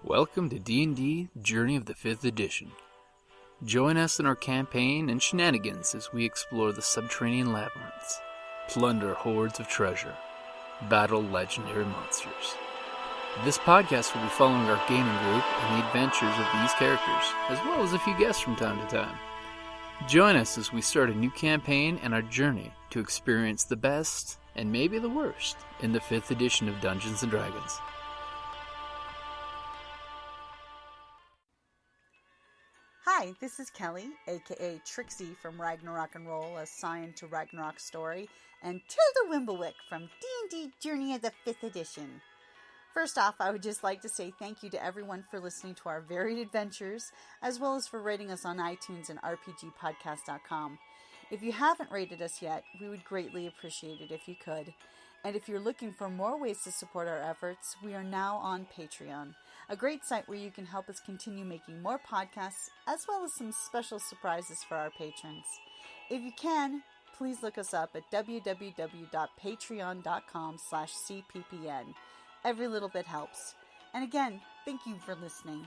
Welcome to D&D Journey of the 5th Edition. Join us in our campaign and shenanigans as we explore the subterranean labyrinths, plunder hordes of treasure, battle legendary monsters. This podcast will be following our gaming group and the adventures of these characters, as well as a few guests from time to time. Join us as we start a new campaign and our journey to experience the best, and maybe the worst, in the 5th edition of Dungeons & Dragons. Hi, this is Kelly, aka Trixie from Ragnarok and Roll, a Scion to Ragnarok story, and Tilda Wimblewick from D&D Journey of the 5th Edition. First off, I would just like to say thank you to everyone for listening to our varied adventures, as well as for rating us on iTunes and RPGpodcast.com. If you haven't rated us yet, we would greatly appreciate it if you could. And if you're looking for more ways to support our efforts, we are now on Patreon, a great site where you can help us continue making more podcasts, as well as some special surprises for our patrons. If you can, please look us up at www.patreon.com/cppn. Every little bit helps. And again, thank you for listening.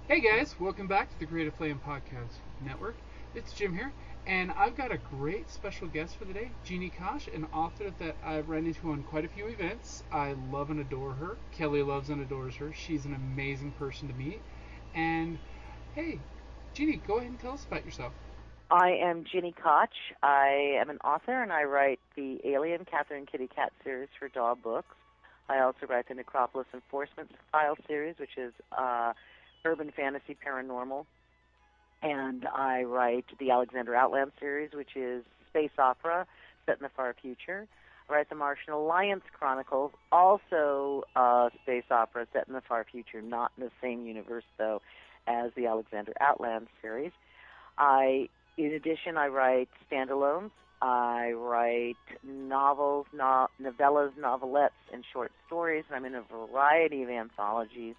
Hey guys, welcome back to the Creative Flame Podcast Network. It's Jim here, and I've got a great special guest for the day, Gini Koch, an author that I've run into on quite a few events. I love and adore her. Kelly loves and adores her. She's an amazing person to meet. And hey, Gini, go ahead and tell us about yourself. I am Gini Koch. I am an author, and I write the Alien, Katherine, Kitty, Katt series for DAW Books. I also write the Necropolis Enforcement Files series, which is urban fantasy paranormal. And I write the Alexander Outland series, which is space opera set in the far future. I write the Martian Alliance Chronicles, also space opera set in the far future, not in the same universe, though, as the Alexander Outland series. In addition, I write standalones. I write novels, novellas, novelettes, and short stories. I'm in a variety of anthologies,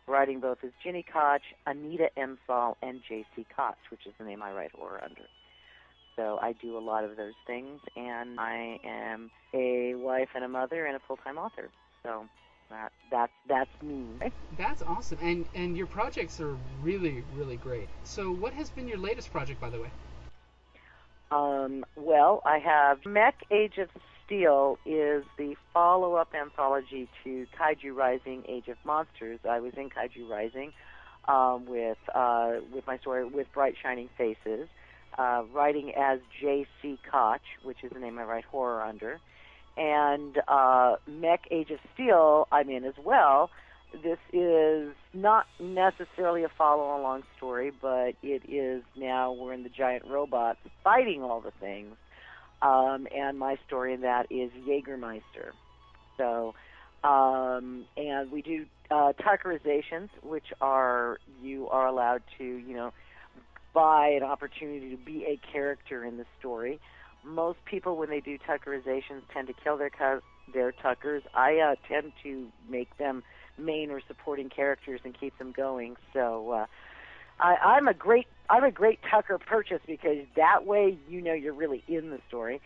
writing both as Gini Koch, Anita Ensall, and J.C. Koch, which is the name I write horror under. So I do a lot of those things, and I am a wife and a mother and a full-time author. So that's me. That's awesome, and your projects are really, really great. So what has been your latest project, by the way? Well, I have Mech Age of Steel is the follow-up anthology to Kaiju Rising: Age of Monsters. I was in Kaiju Rising with my story with Bright Shining Faces, writing as J.C. Koch, which is the name I write horror under. And Mech Age of Steel I'm in as well. This is not necessarily a follow-along story, but it is now we're in the giant robots fighting all the things. And my story in that is Jägermeister. So, and we do Tuckerizations, which you are allowed to, buy an opportunity to be a character in the story. Most people, when they do Tuckerizations, tend to kill their Tuckers. I tend to make them main or supporting characters and keep them going. So I'm a great Tucker purchase, because that way you're really in the story.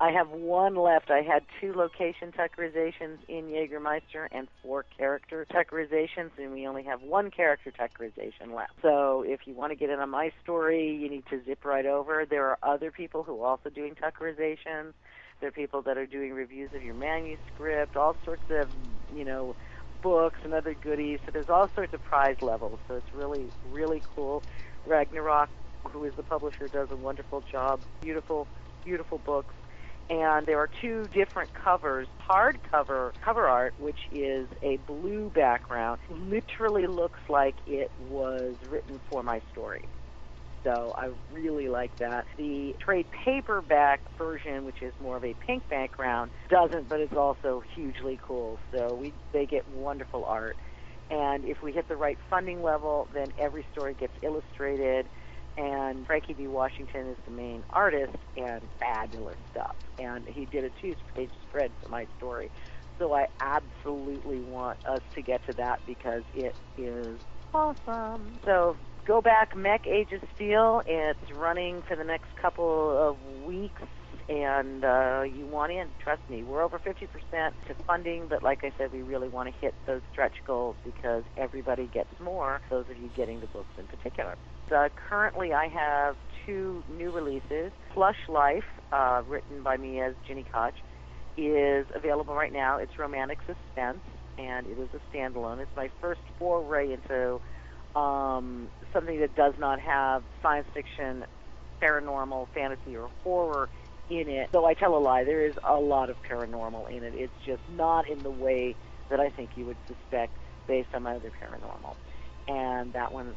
I have one left. I had 2 location Tuckerizations in Jägermeister and 4 character Tuckerizations, and we only have 1 character Tuckerization left. So if you want to get in on my story, you need to zip right over. There are other people who are also doing Tuckerizations. There are people that are doing reviews of your manuscript, all sorts of, books and other goodies. So there's all sorts of prize levels. So it's really, really cool. Ragnarok, who is the publisher, does a wonderful job. Beautiful, beautiful books. And there are 2 different covers. Hardcover cover art, which is a blue background, literally looks like it was written for my story. So I really like that. The trade paperback version, which is more of a pink background, doesn't, but it's also hugely cool. So they get wonderful art. And if we hit the right funding level, then every story gets illustrated. And Frankie B. Washington is the main artist, and fabulous stuff. And he did a 2-page spread for my story. So I absolutely want us to get to that, because it is awesome. So go back, Mech Age of Steel. It's running for the next couple of weeks, and you want in. Trust me, we're over 50% to funding, but like I said, we really want to hit those stretch goals because everybody gets more, those of you getting the books in particular. Currently, I have 2 new releases. Plush Life, written by me as Gini Koch, is available right now. It's romantic suspense, and it is a standalone. It's my first foray into something that does not have science fiction, paranormal, fantasy, or horror in it. Though I tell a lie, there is a lot of paranormal in it. It's just not in the way that I think you would suspect based on my other paranormal. And that one's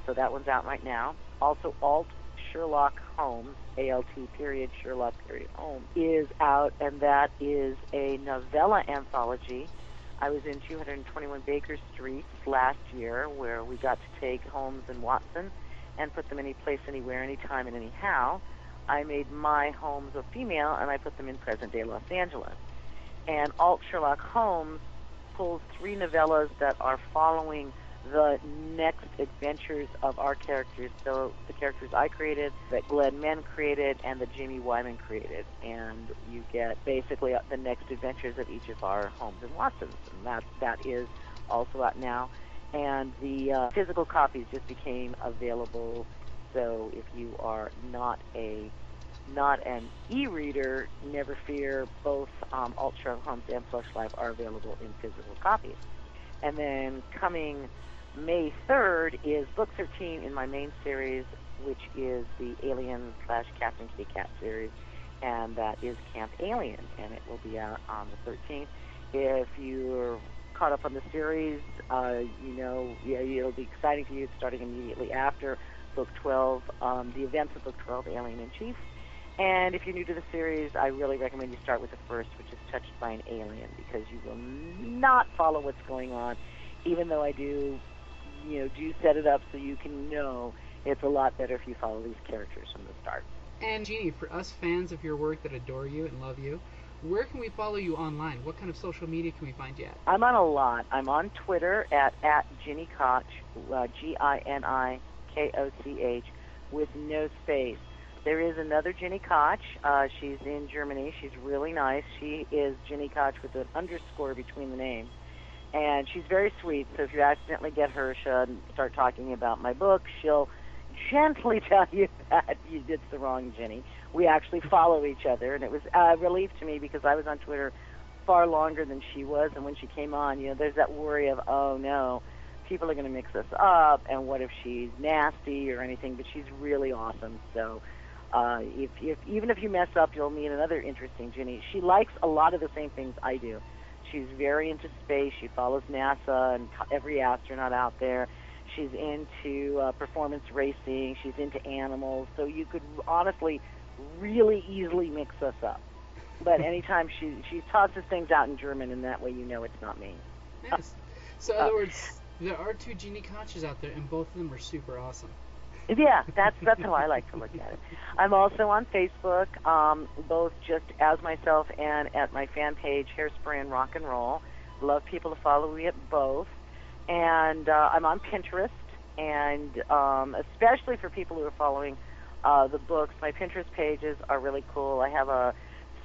out right now. Also, Alt Sherlock Holmes, ALT period Sherlock period Holmes, is out, and that is a novella anthology. I was in 221 Baker Street last year, where we got to take Holmes and Watson and put them any place, anywhere, anytime, and anyhow. I made my Holmes a female, and I put them in present-day Los Angeles. And Alt Sherlock Holmes pulls 3 novellas that are following the next adventures of our characters. So the characters I created, that Glenn Menn created, and that Jamie Wyman created. And you get basically the next adventures of each of our Holmes and Watsons. And that is also out now. And the physical copies just became available. So if you are not an e-reader, never fear. Both Alt Sherlock Holmes and Plush Life are available in physical copies. And then coming May 3rd is Book 13 in my main series, which is the Alien/Captain Katt series, and that is Camp Alien, and it will be out on the 13th. If you're caught up on the series, it'll be exciting for you. It's starting immediately after Book 12, the events of Book 12, Alien in Chief. And if you're new to the series, I really recommend you start with the first, which is Touched by an Alien, because you will not follow what's going on, even though I do set it up so you can know. It's a lot better if you follow these characters from the start. And Gini, for us fans of your work that adore you and love you, where can we follow you online? What kind of social media can we find you at? I'm on a lot. I'm on Twitter at Gini Koch, Ginikoch, with no space. There is another Gini Koch. She's in Germany. She's really nice. She is Gini Koch with an underscore between the names. And she's very sweet, so if you accidentally get her and start talking about my book, she'll gently tell you that you did the wrong Ginny. We actually follow each other, and it was a relief to me because I was on Twitter far longer than she was, and when she came on, there's that worry of, oh, no, people are going to mix us up, and what if she's nasty or anything, but she's really awesome, so even if you mess up, you'll meet another interesting Ginny. She likes a lot of the same things I do. She's very into space. She follows NASA and every astronaut out there. She's into performance racing. She's into animals. So you could honestly really easily mix us up. But anytime she tosses things out in German, and that way you know it's not me. Yes. So in other words, there are 2 Gini Koches out there, and both of them are super awesome. Yeah, that's how I like to look at it. I'm also on Facebook, both just as myself and at my fan page, Hairspray and Rock and Roll. Love people to follow me at both. And I'm on Pinterest, and especially for people who are following the books, my Pinterest pages are really cool. I have a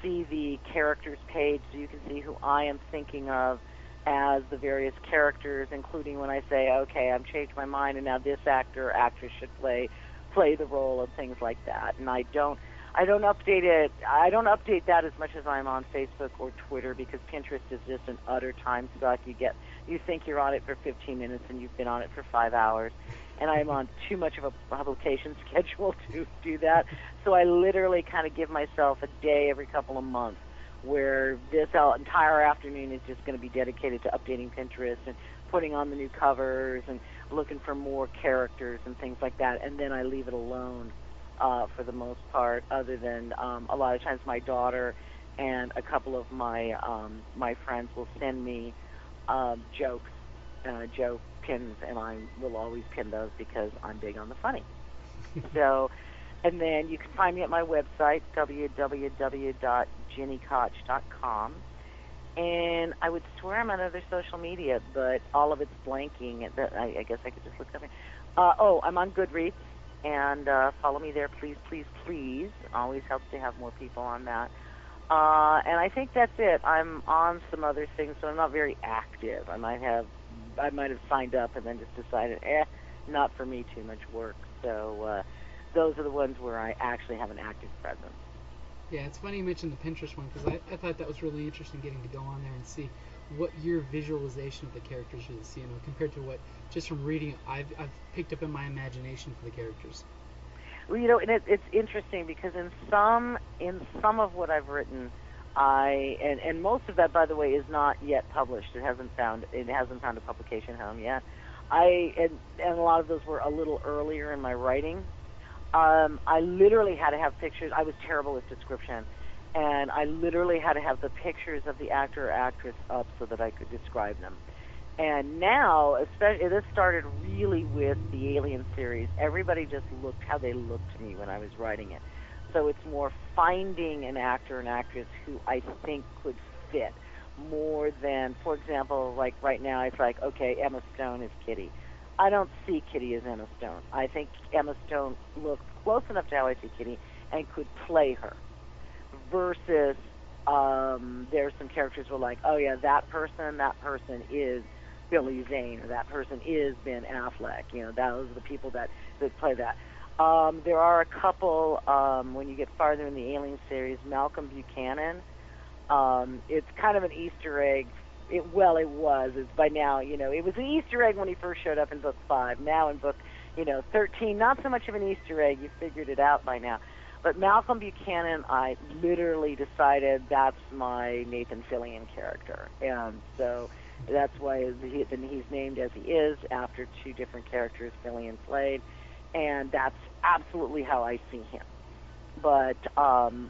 See the Characters page, so you can see who I am thinking of as the various characters, including when I say, okay, I've changed my mind, and now this actor or actress should play the role, and things like that. And I don't update it. I don't update that as much as I'm on Facebook or Twitter, because Pinterest is just an utter time suck. You think you're on it for 15 minutes, and you've been on it for 5 hours. And I'm on too much of a publication schedule to do that. So I literally kind of give myself a day every couple of months, where this entire afternoon is just going to be dedicated to updating Pinterest and putting on the new covers and looking for more characters and things like that. And then I leave it alone for the most part, other than a lot of times my daughter and a couple of my friends will send me jokes, joke pins, and I will always pin those because I'm big on the funny. So... And then you can find me at my website, www.ginikoch.com. And I would swear I'm on other social media, but all of it's blanking. I guess I could just look up here. I'm on Goodreads, and follow me there, please, please, please. Always helps to have more people on that. And I think that's it. I'm on some other things, so I'm not very active. I might have signed up and then just decided, not for me, too much work. So those are the ones where I actually have an active presence. Yeah, it's funny you mentioned the Pinterest one, because I thought that was really interesting, getting to go on there and see what your visualization of the characters is, compared to what, just from reading it, I've picked up in my imagination for the characters. Well, and it's interesting because in some of what I've written, and most of that, by the way, is not yet published. It hasn't found a publication home yet. And a lot of those were a little earlier in my writing. I literally had to have pictures. I was terrible with description, and I literally had to have the pictures of the actor or actress up so that I could describe them. And now, especially, this started really with the Alien series. Everybody just looked how they looked to me when I was writing it. So it's more finding an actor and actress who I think could fit more than, for example, like right now, it's like, okay, Emma Stone is Kitty. I don't see Kitty as Emma Stone. I think Emma Stone looks close enough to how I see Kitty and could play her. Versus, there's some characters who are like, oh yeah, that person is Billy Zane, or that person is Ben Affleck. Those are the people that play that. There are a couple, when you get farther in the Alien series, Malcolm Buchanan. It's kind of an Easter egg. It was. It's by now, it was an Easter egg when he first showed up in book 5. Now in book, 13, not so much of an Easter egg. You figured it out by now. But Malcolm Buchanan, I literally decided that's my Nathan Fillion character. And so that's why he's named as he is, after 2 different characters Fillion played. And that's absolutely how I see him. But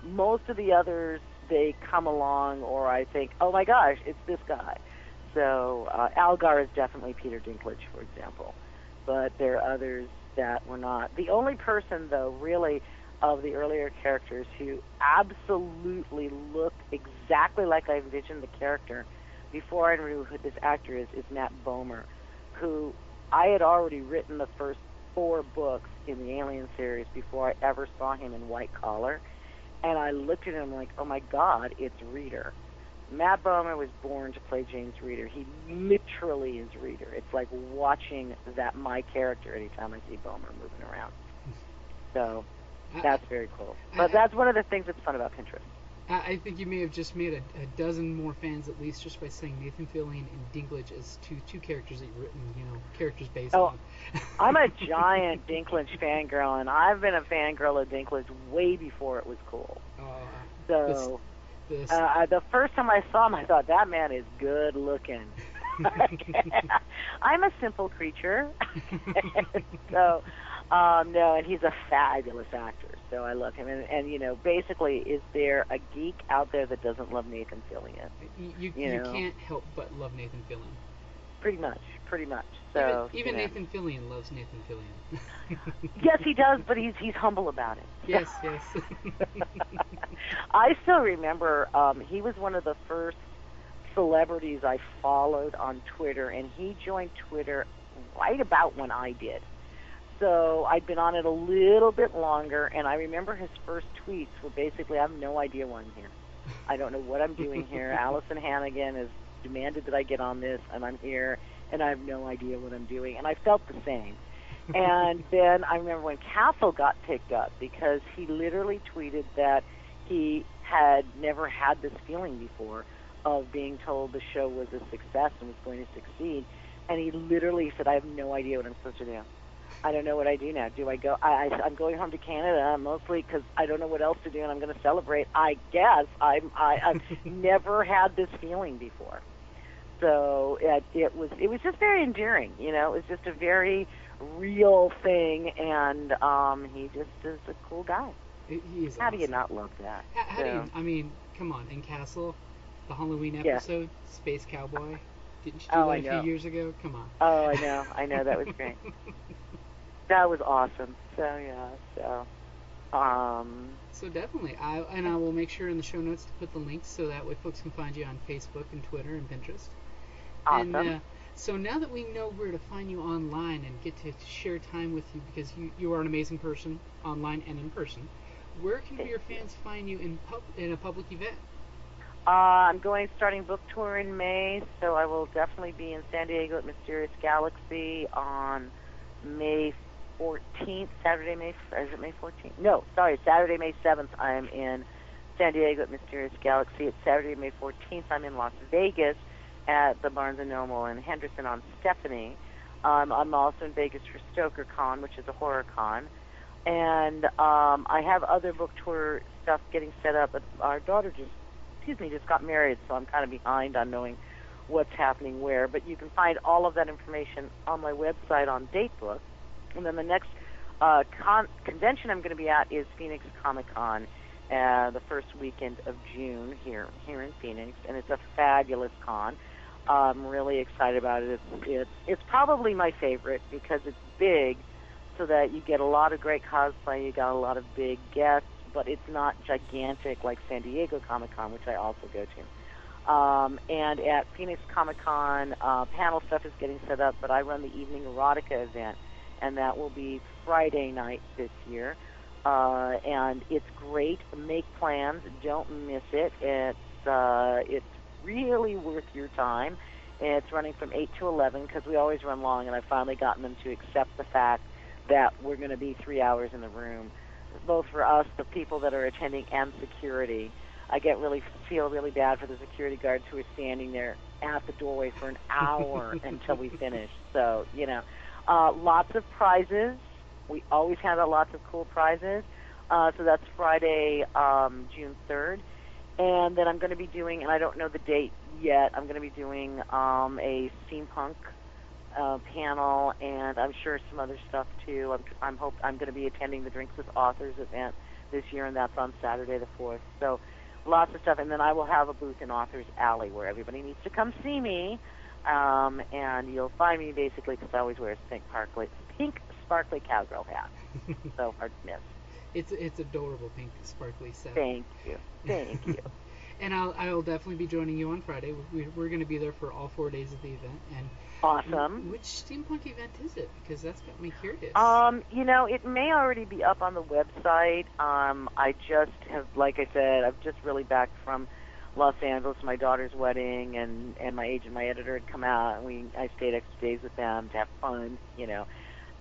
most of the others, they come along, or I think, oh my gosh, it's this guy. So Algar is definitely Peter Dinklage, for example. But there are others that were not. The only person, though, really, of the earlier characters who absolutely looked exactly like I envisioned the character before I knew who this actor is Matt Bomer, who I had already written the first 4 books in the Alien series before I ever saw him in White Collar. And I looked at him like, oh my God, it's Reader. Matt Bomer was born to play James Reader. He literally is Reader. It's like watching my character anytime I see Bomer moving around. So that's very cool. But that's one of the things that's fun about Pinterest. I think you may have just made a dozen more fans, at least, just by saying Nathan Fillion and Dinklage as two characters that you've written, characters based on. I'm a giant Dinklage fangirl, and I've been a fangirl of Dinklage way before it was cool. The first time I saw him, I thought, that man is good looking. I'm a simple creature. So, no, and he's a fabulous actor, so I love him. And basically, is there a geek out there that doesn't love Nathan Fillion? You can't help but love Nathan Fillion. Pretty much. So even Nathan Fillion loves Nathan Fillion. Yes, he does, but he's humble about it. Yes. I still remember he was one of the first celebrities I followed on Twitter, and he joined Twitter right about when I did. So I'd been on it a little bit longer, and I remember his first tweets were basically, I have no idea why I'm here. I don't know what I'm doing here. Allison Hannigan has demanded that I get on this, and I'm here, and I have no idea what I'm doing. And I felt the same. And then I remember when Castle got picked up, because he literally tweeted that he had never had this feeling before of being told the show was a success and was going to succeed. And he literally said, I have no idea what I'm supposed to do. I don't know what I do now. Do I go? I'm going home to Canada mostly because I don't know what else to do, and I'm going to celebrate. I guess I've never had this feeling before. So it was just very endearing. It was just a very real thing, and he just is a cool guy. He is How awesome. do you not love that? How do you? I mean, come on. In Castle, the Halloween episode, Space Cowboy. Didn't you do that a few years ago? Come on. Oh, I know. That was great. That was awesome. So definitely, I will make sure in the show notes to put the links so that way folks can find you on Facebook and Twitter and Pinterest. Awesome. And so now that we know where to find you online and get to share time with you, because you are an amazing person online and in person, Where can your fans find you in a public event? I'm starting book tour in May, so I will definitely be in San Diego at Mysterious Galaxy on May 14th, Saturday, May 14th? No, sorry, Saturday, May 7th, I'm in San Diego at Mysterious Galaxy. It's Saturday, May 14th, I'm in Las Vegas at the Barnes & Noble in Henderson on Stephanie. I'm also in Vegas for Stoker Con, which is a horror con. And I have other book tour stuff getting set up, but our daughter just got married, so I'm kind of behind on knowing what's happening where. But you can find all of that information on my website on Datebook. And then the next convention I'm going to be at is Phoenix Comic Con, the first weekend of June here in Phoenix, and it's a fabulous con. I'm really excited about it. It's probably my favorite because it's big, so that you get a lot of great cosplay, you got a lot of big guests, but it's not gigantic like San Diego Comic-Con, which I also go to. And at Phoenix Comic-Con, panel stuff is getting set up, but I run the Evening Erotica event, and that will be Friday night this year. And it's great. Make plans. Don't miss it. It's really worth your time. It's running from 8 to 11 because we always run long, and I've finally gotten them to accept the fact that we're going to be 3 hours in the room, both for us, the people that are attending, and security. I feel really bad for the security guards who are standing there at the doorway for an hour until we finish. So, lots of prizes. We always hand out lots of cool prizes. So that's Friday, June 3rd. And then I'm going to be doing, and I don't know the date yet, I'm going to be doing a steampunk panel, and I'm sure some other stuff too. I'm going to be attending the Drinks with Authors event this year, and that's on Saturday the 4th. So lots of stuff, and then I will have a booth in Authors Alley where everybody needs to come see me, and you'll find me basically because I always wear a pink sparkly cowgirl hat. So hard to miss. It's adorable, pink sparkly set. Thank you. And I'll definitely be joining you on Friday. We're going to be there for all 4 days of the event. And awesome. Which steampunk event is it? Because that's got me curious. It may already be up on the website. I just have, like I said, I've just really back from Los Angeles, my daughter's wedding, and my agent, my editor had come out, and I stayed extra days with them to have fun,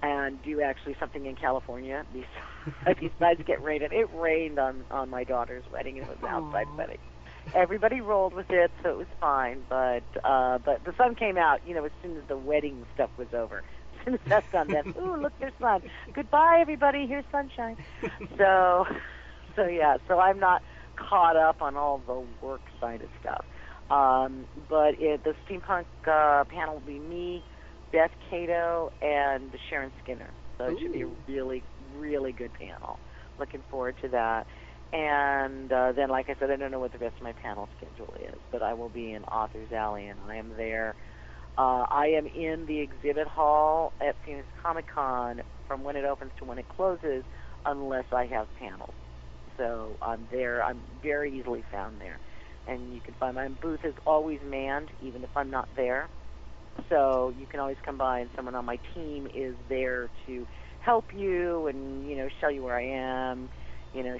and do actually something in California besides get rained. It rained on my daughter's wedding, and it was an outside wedding. Everybody rolled with it, so it was fine. But the sun came out, as soon as the wedding stuff was over. As soon as that's done, then ooh, look, there's sun. Goodbye, everybody. Here's sunshine. So I'm not caught up on all the work side of stuff. But the steampunk panel will be me, Beth Cato, and Sharon Skinner. So it should be a really, really good panel. Looking forward to that. And then, like I said, I don't know what the rest of my panel schedule is, but I will be in Authors Alley, and I am there. I am in the exhibit hall at Phoenix Comic Con from when it opens to when it closes, unless I have panels. So I'm there. I'm very easily found there. And you can find my booth is always manned, even if I'm not there. So you can always come by, and someone on my team is there to help you and, show you where I am,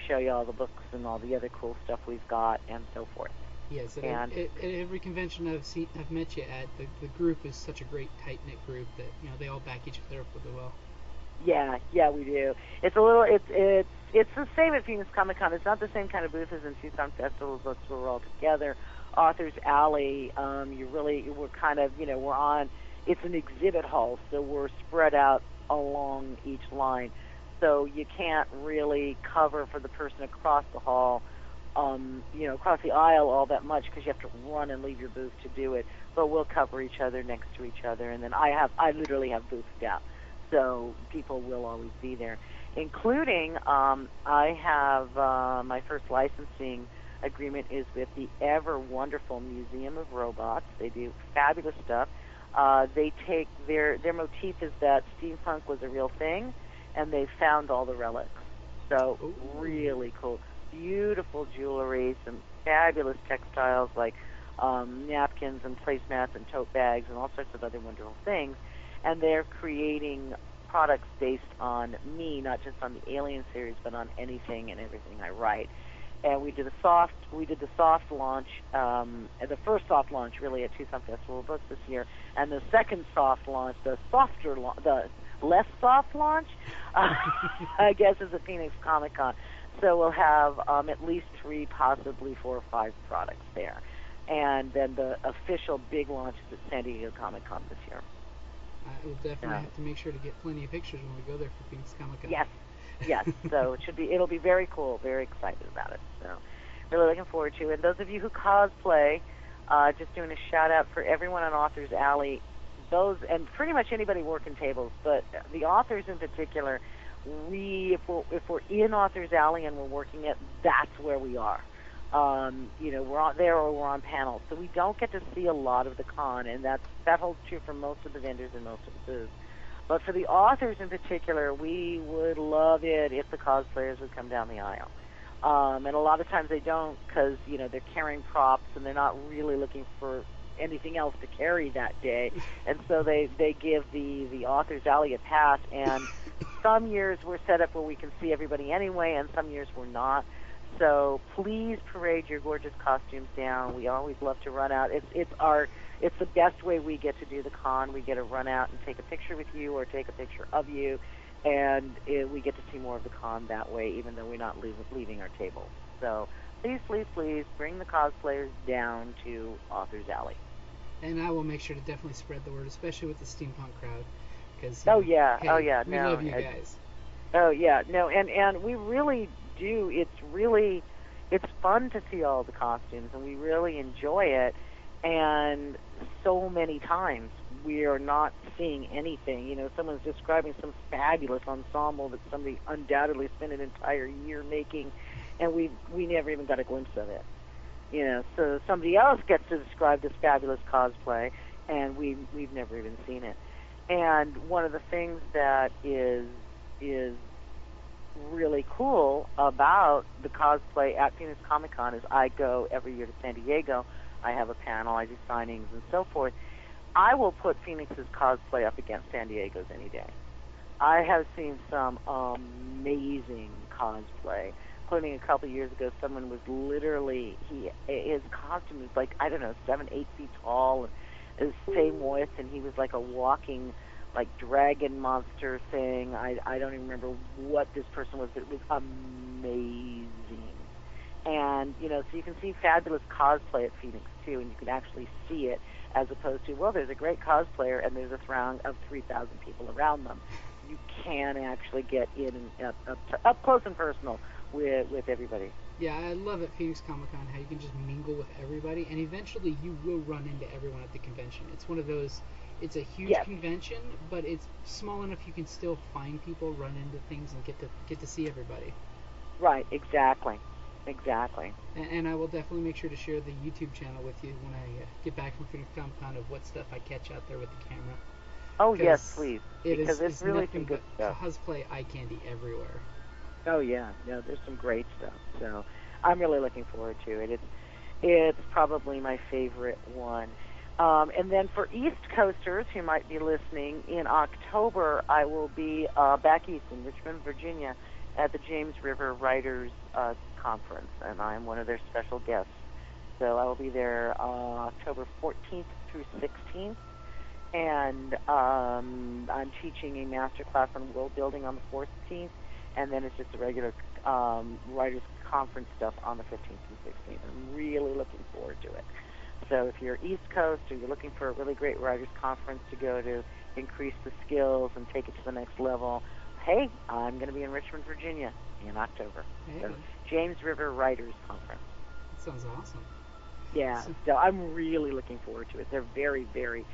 show you all the books and all the other cool stuff we've got, and so forth. Yes, at every convention I've met you at, the group is such a great tight-knit group that, they all back each other up really well. Yeah, we do. It's a little, it's the same at Phoenix Comic Con. It's not the same kind of booth as in Tucson Festival Books where we're all together. Authors Alley, we're kind of, we're on, it's an exhibit hall, so we're spread out along each line. So you can't really cover for the person across the hall, across the aisle all that much because you have to run and leave your booth to do it. But we'll cover each other next to each other, and then I literally have booths down. So people will always be there, including I have my first licensing agreement is with the ever wonderful Museum of Robots. They do fabulous stuff. They take their motif is that steampunk was a real thing, and they found all the relics. So really cool, beautiful jewelry, some fabulous textiles like napkins and placemats and tote bags and all sorts of other wonderful things. And they're creating products based on me, not just on the Alien series, but on anything and everything I write. And we did the soft launch, the first soft launch really at Tucson Festival of Books this year, and the second soft launch, the less soft launch, I guess, is at Phoenix Comic Con. So we'll have at least 3, possibly 4 or 5 products there. And then the official big launch is at San Diego Comic Con this year. I will definitely have to make sure to get plenty of pictures when we go there for Phoenix Comic Con. Yes. So it'll be very cool. Very excited about it. So really looking forward to it. And those of you who cosplay, just doing a shout out for everyone on Authors Alley, those and pretty much anybody working tables, but the authors in particular. If we're in Authors Alley and we're working it, that's where we are. We're out there or we're on panels, so we don't get to see a lot of the con, and that holds true for most of the vendors and most of the booths. But for the authors in particular, we would love it if the cosplayers would come down the aisle. And a lot of times they don't because, they're carrying props and they're not really looking for anything else to carry that day. And so they give the Authors Alley a pass, and some years we're set up where we can see everybody anyway, and some years we're not. So please parade your gorgeous costumes down. We always love to run out. It's the best way we get to do the con. We get to run out and take a picture with you or take a picture of you, and we get to see more of the con that way, even though we're not leaving our table. So please, please, please bring the cosplayers down to Authors Alley. And I will make sure to definitely spread the word, especially with the steampunk crowd. Cause, we love you guys. Oh yeah, no, and we really do. It's fun to see all the costumes, and we really enjoy it. And so many times we are not seeing anything. Someone's describing some fabulous ensemble that somebody undoubtedly spent an entire year making, and we never even got a glimpse of it. So somebody else gets to describe this fabulous cosplay, and we've never even seen it. And one of the things that is really cool about the cosplay at Phoenix Comic Con is I go every year to San Diego. I have a panel, I do signings and so forth. I will put Phoenix's cosplay up against San Diego's any day. I have seen some amazing cosplay. Including a couple of years ago, someone was literally, his costume was like, 7, 8 feet tall, and the same width, and he was like a walking, dragon monster thing. I don't even remember what this person was, but it was amazing. And, so you can see fabulous cosplay at Phoenix, too, and you can actually see it, as opposed to, well, there's a great cosplayer, and there's a throng of 3,000 people around them. You can actually get in and up close and personal with everybody. Yeah, I love at Phoenix Comic Con how you can just mingle with everybody, and eventually you will run into everyone at the convention. It's one of those, it's a huge convention, but it's small enough you can still find people, run into things, and get to see everybody. Right, exactly. And I will definitely make sure to share the YouTube channel with you when I get back from Phoenix Comic Con of what stuff I catch out there with the camera. Oh yes, please. Because it's really some good stuff. Cosplay eye candy everywhere. Oh yeah, no, there's some great stuff. So I'm really looking forward to it. It's probably my favorite one. And then for East Coasters who might be listening, in October I will be back east in Richmond, Virginia, at the James River Writers Conference, and I'm one of their special guests. So I will be there October 14th through 16th. And I'm teaching a master class on world building on the 14th, and then it's just the regular writers conference stuff on the 15th and 16th. I'm really looking forward to it. So if you're East Coast or you're looking for a really great writers conference to go to increase the skills and take it to the next level, hey, I'm going to be in Richmond, Virginia in October. Hey. So James River Writers Conference. That sounds awesome. Yeah, so I'm really looking forward to it. They're very, very,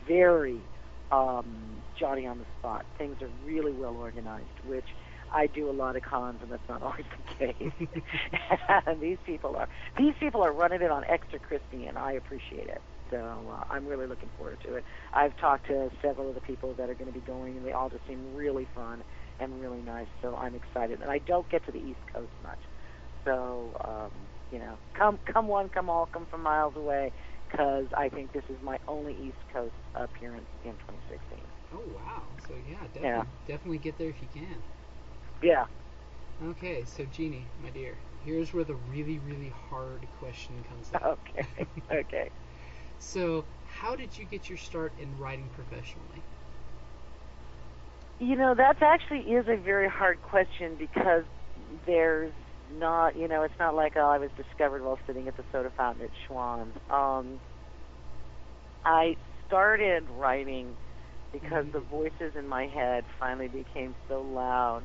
very Johnny on the spot. Things are really well organized, which I do a lot of cons, and that's not always the case. And these people are running it on extra crispy, and I appreciate it. So I'm really looking forward to it. I've talked to several of the people that are going to be going, and they all just seem really fun and really nice. So I'm excited, and I don't get to the East Coast much. So come one, come all, come from miles away, because I think this is my only East Coast appearance in 2016. Oh, wow. So, yeah, definitely get there if you can. Yeah. Okay, so Gini, my dear, here's where the really, really hard question comes in. Okay. Okay. So, how did you get your start in writing professionally? That actually is a very hard question because there's not, it's not like, I was discovered while sitting at the soda fountain at Schwann's. I started writing because the voices in my head finally became so loud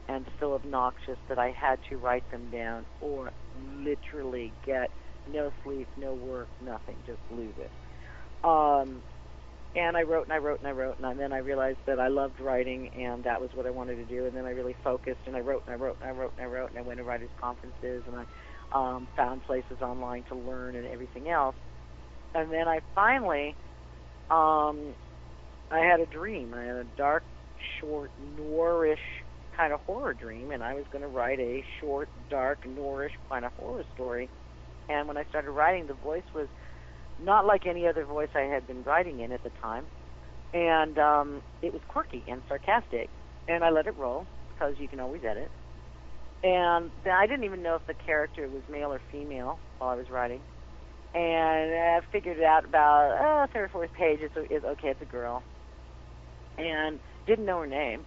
and so obnoxious that I had to write them down or literally get no sleep, no work, nothing, just lose it. And I wrote and I wrote and I wrote, and then I realized that I loved writing and that was what I wanted to do, and then I really focused and I wrote and I wrote and I wrote and I wrote, and I went to writers' conferences and I found places online to learn and everything else. And then I finally, I had a dream. I had a dark, short, noirish kind of horror dream, and I was going to write a short, dark, noirish kind of horror story. And when I started writing, the voice was not like any other voice I had been writing in at the time, and it was quirky and sarcastic, and I let it roll, because you can always edit. And then I didn't even know if the character was male or female while I was writing, and I figured it out about third or fourth page. It's okay, it's a girl, and didn't know her name,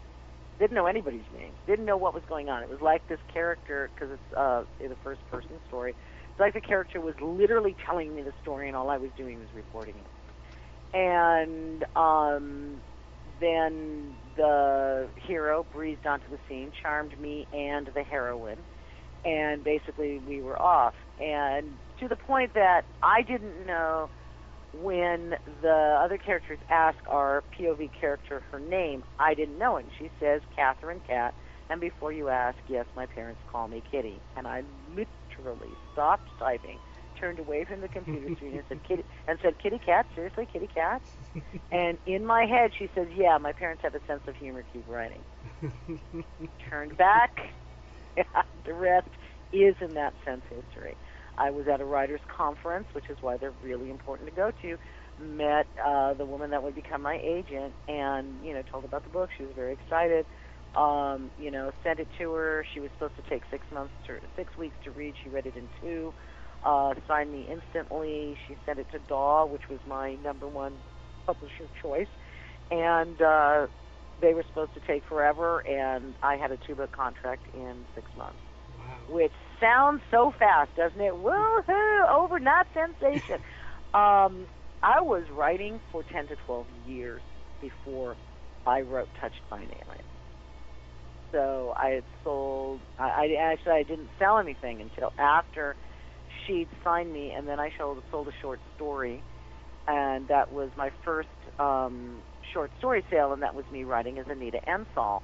didn't know anybody's name, didn't know what was going on. It was like this character, because it's a first-person story, it's like the character was literally telling me the story, and all I was doing was reporting it. And then the hero breezed onto the scene, charmed me and the heroine, and basically we were off. And to the point that I didn't know when the other characters ask our POV character her name, I didn't know it. She says, Katherine, Katt, and before you ask, yes, my parents call me Kitty. And I literally stopped typing, turned away from the computer screen and said, Kitty Katt, seriously, Kitty Katt? And in my head she says, yeah, my parents have a sense of humor, keep writing. Turned back, the rest is in that sense history. I was at a writer's conference, which is why they're really important to go to, met the woman that would become my agent, and, told her about the book. She was very excited. Sent it to her. She was supposed to take 6 weeks to read. She read it in 2. Signed me instantly. She sent it to DAW, which was my number one publisher choice, and they were supposed to take forever, and I had a 2-book contract in 6 months. Wow. Which sounds so fast, doesn't it? Woohoo! Overnight sensation. I was writing for 10 to 12 years before I wrote Touched by an Alien. So I had sold, I didn't sell anything until after she'd signed me, and then I sold a short story, and that was my first short story sale, and that was me writing as Anita Ensall.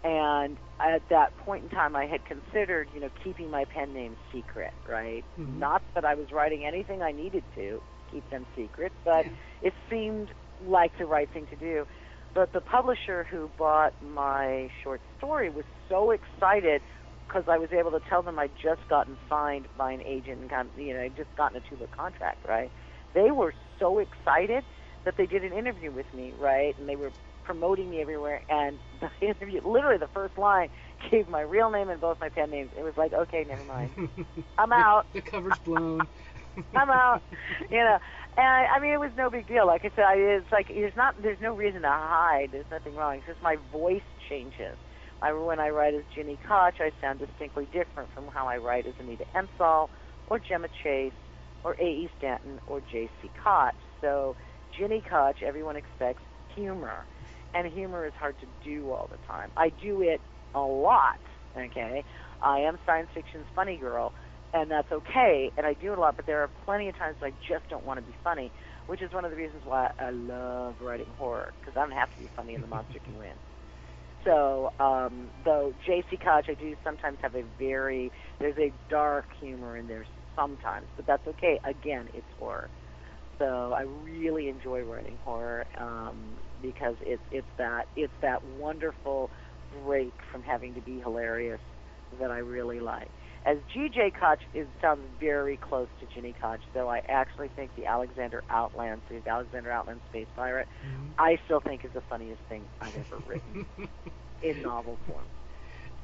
And at that point in time, I had considered, keeping my pen name secret, right? Mm-hmm. Not that I was writing anything I needed to keep them secret, but it seemed like the right thing to do. But the publisher who bought my short story was so excited because I was able to tell them I'd just gotten signed by an agent and I'd just gotten a 2-book contract, right? They were so excited that they did an interview with me, right? And they were promoting me everywhere, and the interview, literally the first line, gave my real name and both my pen names. It was like, okay, never mind. I'm out. The cover's blown. I'm out. And it was no big deal. Like I said, it's like there's no reason to hide. There's nothing wrong. It's just my voice changes. When I write as Gini Koch, I sound distinctly different from how I write as Anita Ensall or Gemma Chase or A.E. Stanton or J.C. Katt. So Gini Koch, everyone expects humor. And humor is hard to do all the time. I do it a lot, okay? I am science fiction's funny girl, and that's okay, and I do it a lot, but there are plenty of times I just don't want to be funny, which is one of the reasons why I love writing horror, because I don't have to be funny and the monster can win. So, though J.C. Koch, I do sometimes have there's a dark humor in there sometimes, but that's okay. Again, it's horror. So I really enjoy writing horror because it's that wonderful break from having to be hilarious that I really like. as G.J. Koch sounds very close to Gini Koch, though I actually think the Alexander Outland Space Pirate, I still think is the funniest thing I've ever written in novel form.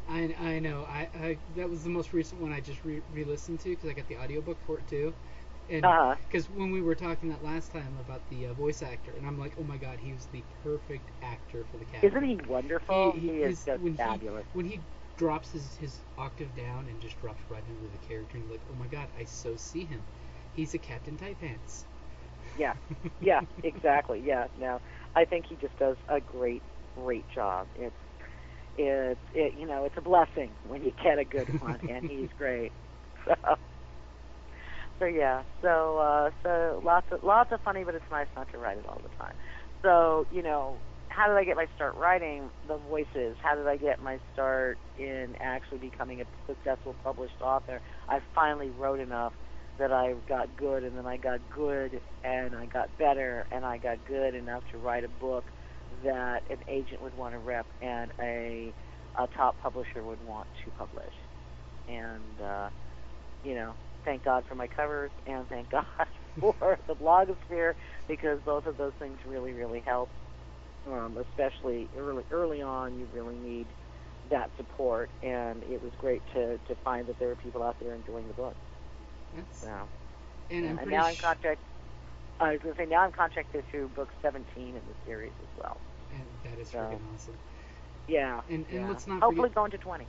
I know. I that was the most recent one I just re-listened to because I got the audiobook for it too. And because when we were talking that last time about the voice actor, and I'm like, oh my god, he was the perfect actor for the Katherine. Isn't he wonderful? He is just fabulous. When he drops his octave down and just drops right into the character, and you're like, oh my god, I so see him. He's a Captain Tight Pants. Yeah, exactly. Yeah, no, I think he just does a great job. It's a blessing when you get a good one, and he's great. So lots of funny, but it's nice not to write it all the time. So, how did I get my start writing the voices? How did I get my start in actually becoming a successful published author? I finally wrote enough that I got good, and then I got good, and I got better, and I got good enough to write a book that an agent would want to rep and a top publisher would want to publish. And, thank God for my covers, and thank God for the blogosphere, because both of those things really, really help. Especially early on, you really need that support, and it was great to find that there are people out there enjoying the book. And now I'm contracted. I was going to say, now I'm contracted through book 17 in the series as well. And that is freaking awesome. Yeah. And let's not hopefully forget, going to 20.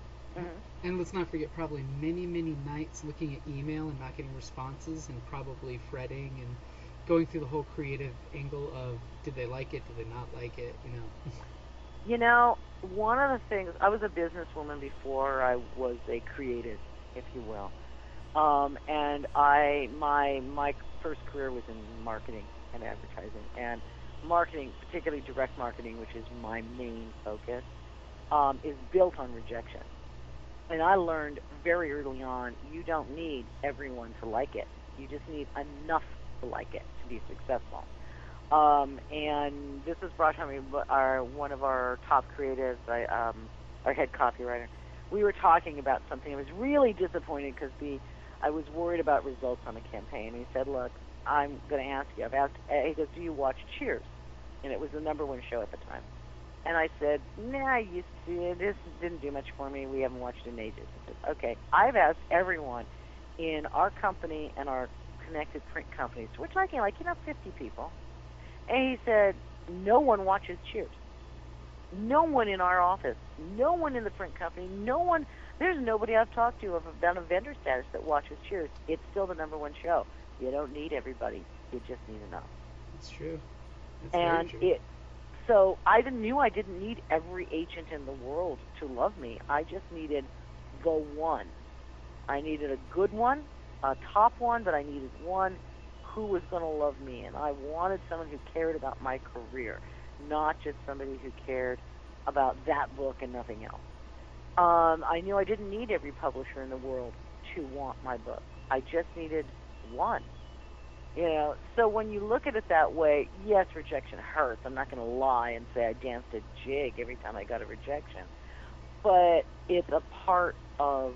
And let's not forget probably many, many nights looking at email and not getting responses, and probably fretting and going through the whole creative angle of, did they like it, did they not like it, One of the things, I was a businesswoman before I was a creative, if you will. And my first career was in marketing and advertising. And marketing, particularly direct marketing, which is my main focus, is built on rejection. And I learned very early on, you don't need everyone to like it. You just need enough to like it to be successful. And this was brought to me by one of our top creatives, our head copywriter. We were talking about something. I was really disappointed because I was worried about results on a campaign. And he said, look, I'm going to ask you. He goes, do you watch Cheers? And it was the #1 show at the time. And I said, nah, I used to. This didn't do much for me. We haven't watched it in ages. He said, okay, I've asked everyone in our company and our connected print companies, we're talking 50 people. And he said, no one watches Cheers. No one in our office, no one in the print company, there's nobody I've talked to about a vendor status that watches Cheers. It's still the #1 show. You don't need everybody. You just need enough. That's true. That's very true. So I knew I didn't need every agent in the world to love me. I just needed the one. I needed a good one, a top one, but I needed one who was going to love me. And I wanted someone who cared about my career, not just somebody who cared about that book and nothing else. I knew I didn't need every publisher in the world to want my book. I just needed one. So when you look at it that way, yes, rejection hurts. I'm not going to lie and say I danced a jig every time I got a rejection. But it's a part of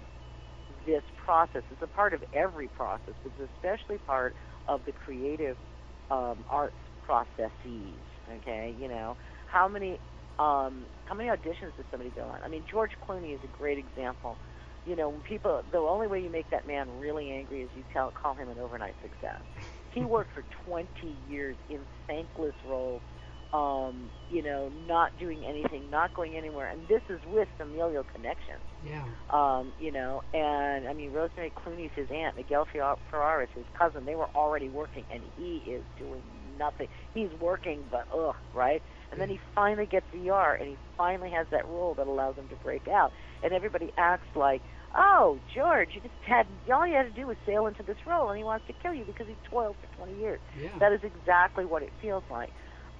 this process. It's a part of every process. It's especially part of the creative arts processes. Okay, how many auditions does somebody go on? I mean, George Clooney is a great example. When people, the only way you make that man really angry is you call him an overnight success. He worked for 20 years in thankless roles, not doing anything, not going anywhere. And this is with familial connections. Yeah. And I mean, Rosemary Clooney's his aunt, Miguel Ferrer is his cousin. They were already working, and he is doing nothing. He's working, but right? And then he finally gets ER, and he finally has that role that allows him to break out. And everybody acts like, oh, George, all you had to do was sail into this role, and he wants to kill you because he toiled for 20 years. Yeah. That is exactly what it feels like.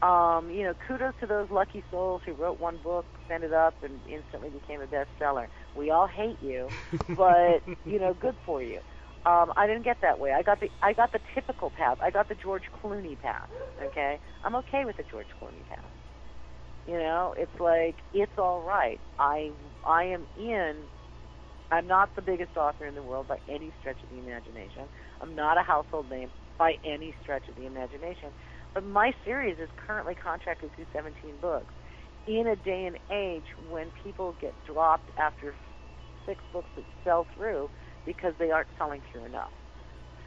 Kudos to those lucky souls who wrote one book, sent it up, and instantly became a bestseller. We all hate you, but, good for you. I didn't get that way. I got the typical path. I got the George Clooney path, okay? I'm okay with the George Clooney path. It's like, it's all right. I am in I'm not the biggest author in the world by any stretch of the imagination. I'm not a household name by any stretch of the imagination. But my series is currently contracted through 17 books in a day and age when people get dropped after 6 books that sell through because they aren't selling through enough.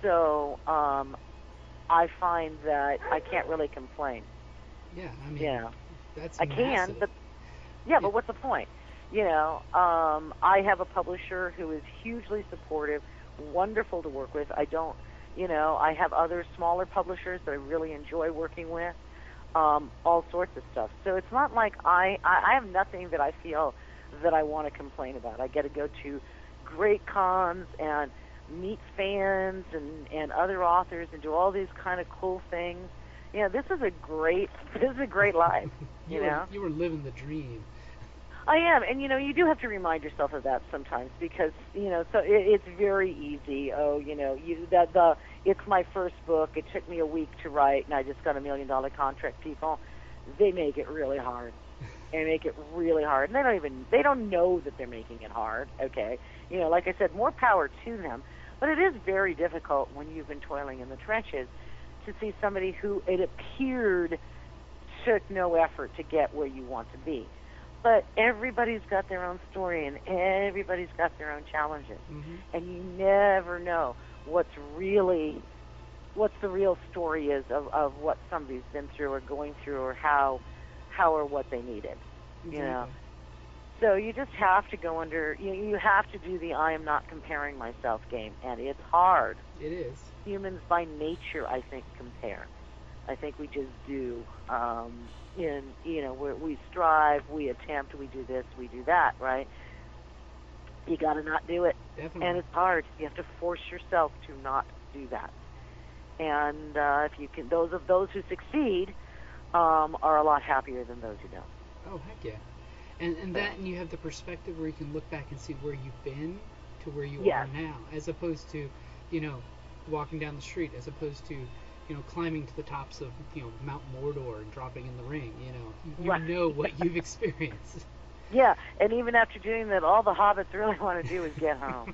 So I find that I can't really complain. Yeah, I mean, that's I massive. can, but but what's the point? I have a publisher who is hugely supportive, wonderful to work with. I have other smaller publishers that I really enjoy working with, all sorts of stuff. So it's not like I have nothing that I feel that I want to complain about. I get to go to great cons and meet fans and other authors and do all these kind of cool things. This is a great life. You were living the dream. I am, and you do have to remind yourself of that sometimes because so it's very easy. It's my first book. It took me a week to write, and I just got $1 million contract. People, they make it really hard. They make it really hard, and they don't know that they're making it hard. Okay, like I said, more power to them. But it is very difficult when you've been toiling in the trenches to see somebody who it appeared took no effort to get where you want to be. But everybody's got their own story, and everybody's got their own challenges. Mm-hmm. And you never know what the real story is of what somebody's been through or going through or how or what they needed. Exactly. So you just have to go under, you have to do the I am not comparing myself game, and it's hard. It is. Humans by nature, I think, compare. I think we just do. We strive, we attempt, we do this, we do that, right? You got to not do it. Definitely. And it's hard. You have to force yourself to not do that. And if you can, those who succeed are a lot happier than those who don't. Oh, heck yeah. And you have the perspective where you can look back and see where you've been to where you are now, as opposed to, walking down the street, as opposed to, climbing to the tops of, Mount Mordor and dropping in the ring. You know what you've experienced. Yeah, and even after doing that, all the hobbits really want to do is get home.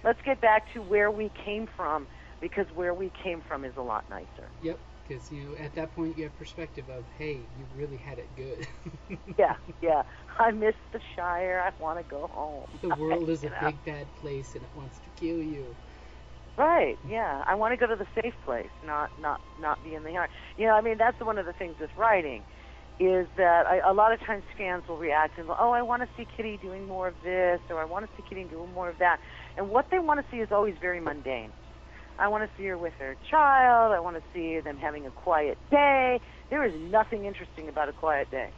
Let's get back to where we came from, because where we came from is a lot nicer. Yep. Because, at that point you have perspective of, hey, you really had it good. Yeah. I miss the Shire. I want to go home. The world is a big, bad place, and it wants to kill you. Right, yeah. I want to go to the safe place, not be in the yard. That's one of the things with writing, is that a lot of times fans will react and go, I want to see Kitty doing more of this, or I want to see Kitty doing more of that. And what they want to see is always very mundane. I want to see her with her child. I want to see them having a quiet day. There is nothing interesting about a quiet day.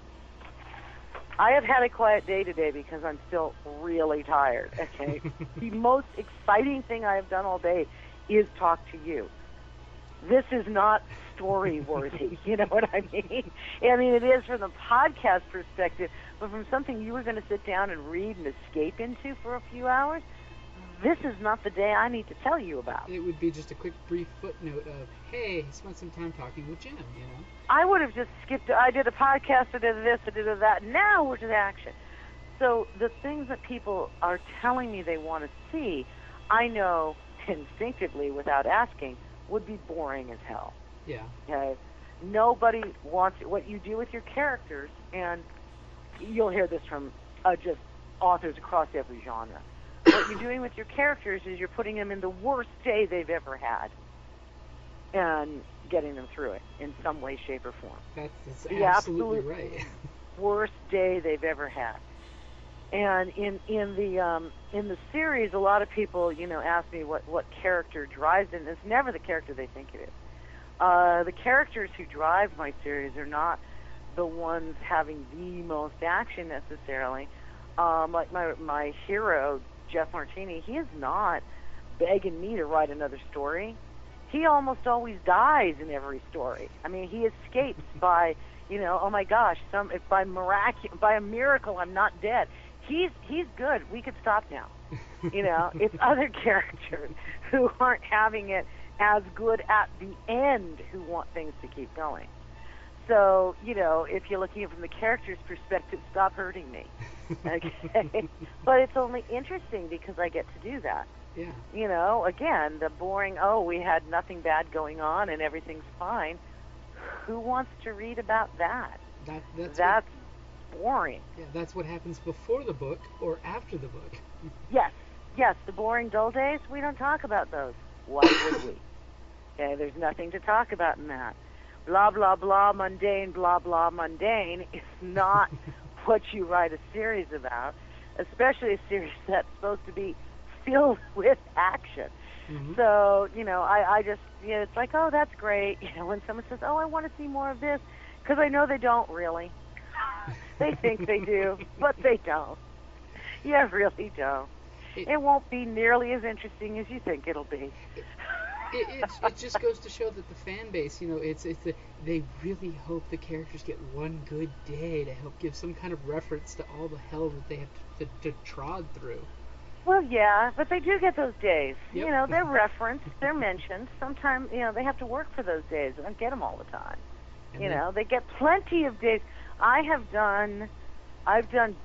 I have had a quiet day today because I'm still really tired, okay? The most exciting thing I have done all day is talk to you. This is not story-worthy, you know what I mean? It is from the podcast perspective, but from something you were going to sit down and read and escape into for a few hours, this is not the day I need to tell you about. It would be just a quick, brief footnote of, hey, spent some time talking with Jim, I would have just skipped. I did a podcast, I did this, I did that. Now we're to the action. So the things that people are telling me they want to see, I know instinctively without asking, would be boring as hell. Yeah. Okay? Nobody wants what you do with your characters, and you'll hear this from just authors across every genre. What you're doing with your characters is you're putting them in the worst day they've ever had and getting them through it in some way, shape, or form. That's the absolutely right. Worst day they've ever had. And in the series, a lot of people, ask me what character drives it. And it's never the character they think it is. The characters who drive my series are not the ones having the most action necessarily. Like my hero, Jeff Martini, he is not begging me to write another story. He almost always dies in every story. He escapes by, oh my gosh, by a miracle, I'm not dead. He's good. We could stop now. It's other characters who aren't having it as good at the end who want things to keep going. So, if you're looking at it from the character's perspective, stop hurting me. Okay? But it's only interesting because I get to do that. Yeah. Again, the boring, we had nothing bad going on and everything's fine. Who wants to read about that? That's boring. Yeah, that's what happens before the book or after the book. Yes, the boring dull days, we don't talk about those. Why would we? Okay, there's nothing to talk about in that. Blah, blah, blah, mundane, blah, blah, mundane is not what you write a series about, especially a series that's supposed to be filled with action. Mm-hmm. So, I just, it's like, oh, that's great. When someone says, oh, I want to see more of this, because I know they don't really. They think they do, but they don't. You really don't. It won't be nearly as interesting as you think it'll be. It just goes to show that the fan base, they really hope the characters get one good day to help give some kind of reference to all the hell that they have to trod through. Well, yeah, but they do get those days. Yep. They're referenced, they're mentioned. Sometimes, they have to work for those days. They don't get them all the time. They get plenty of days. I've done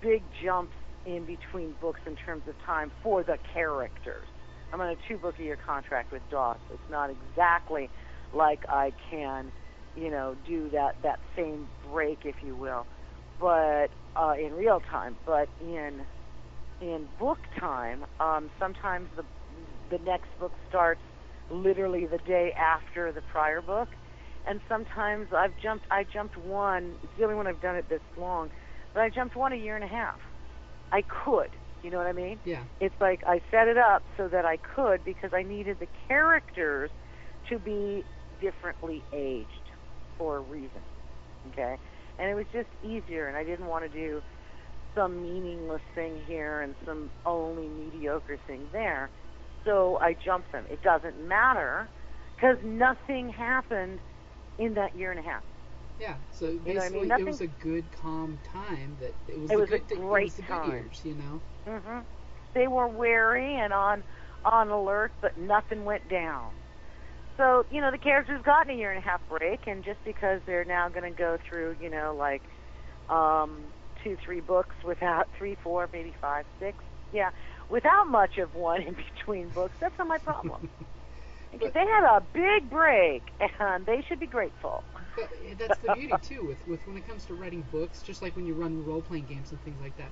big jumps in between books in terms of time for the characters. I'm on a 2-book-a-year contract with DAW, so it's not exactly like I can, do that same break, if you will, but in real time. But in book time, sometimes the next book starts literally the day after the prior book, and sometimes I jumped one. It's the only one I've done it this long, but I jumped one a year and a half. I could. You know what I mean? Yeah. It's like I set it up so that I could because I needed the characters to be differently aged for a reason. Okay? And it was just easier, and I didn't want to do some meaningless thing here and some only mediocre thing there. So I jumped them. It doesn't matter because nothing happened in that year and a half. Yeah, so basically it was a good, calm time. It was a great time. Years, Mm-hmm. They were wary and on alert, but nothing went down. So, the characters got a year and a half break, and just because they're now going to go through, 2-3 books without 3, 4, maybe 5, 6, without much of one in between books, that's not my problem. But they had a big break, and they should be grateful. But that's the beauty, too, with when it comes to writing books, just like when you run role-playing games and things like that.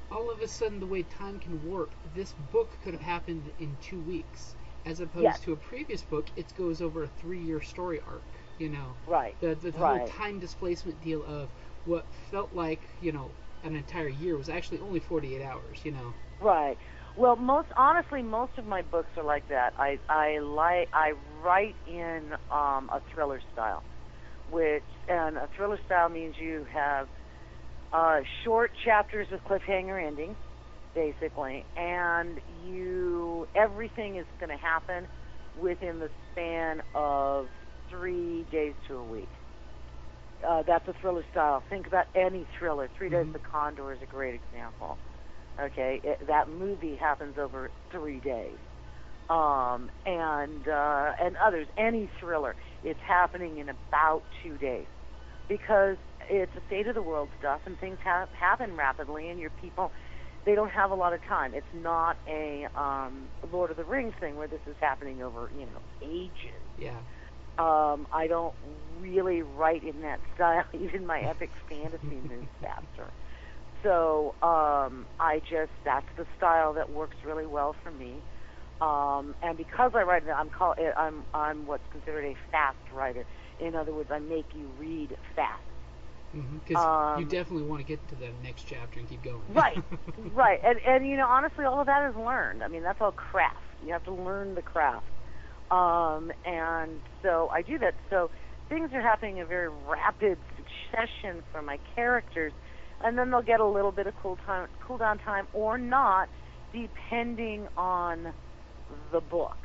All of a sudden, the way time can warp, this book could have happened in 2 weeks, as opposed to a previous book, it goes over a 3-year story arc, Right. The whole time displacement deal of what felt like, an entire year was actually only 48 hours, Right. Well, most of my books are like that. I write in a thriller style, and a thriller style means you have short chapters with cliffhanger endings, basically, and everything is going to happen within the span of 3 days to a week. That's a thriller style. Think about any thriller. 3 Days of the Condor is a great example. Okay, that movie happens over 3 days, and others. Any thriller, it's happening in about 2 days, because it's a state of the world stuff, and things happen rapidly, and your people, they don't have a lot of time. It's not a Lord of the Rings thing where this is happening over ages. Yeah. I don't really write in that style. Even my epic fantasy moves faster. So that's the style that works really well for me. And because I write, I'm what's considered a fast writer. In other words, I make you read fast. Because you definitely want to get to the next chapter and keep going. Right. And honestly, all of that is learned. I mean, that's all craft. You have to learn the craft. And so I do that. So things are happening in a very rapid succession for my characters, and then they'll get a little bit of cool down time or not, depending on the book.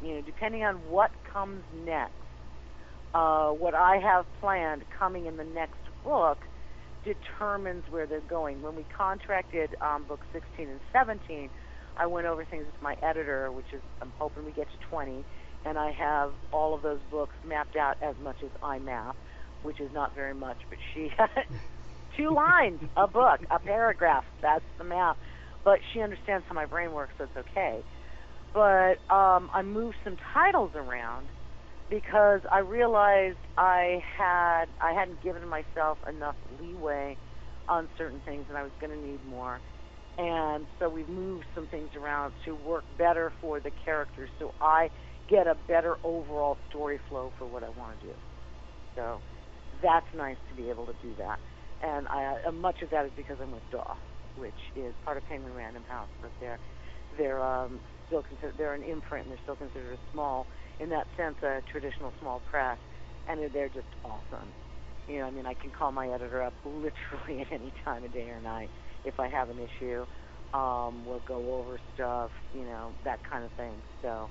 Depending on what comes next. What I have planned coming in the next book determines where they're going. When we contracted books 16 and 17, I went over things with my editor, which is, I'm hoping we get to 20, and I have all of those books mapped out as much as I map. which is not very much, but she had 2 lines, a book, a paragraph. That's the map. But she understands how my brain works, so it's okay. But I moved some titles around because I realized I hadn't given myself enough leeway on certain things, and I was going to need more. And so we've moved some things around to work better for the characters, so I get a better overall story flow for what I want to do. So that's nice to be able to do that. And much of that is because I'm with DAW, which is part of Penguin Random House, but they're still considered, they're an imprint, and they're still considered a small, in that sense, a traditional small press, and they're just awesome. You know, I mean, I can call my editor up literally at any time of day or night if I have an issue. We'll go over stuff, you know, that kind of thing. So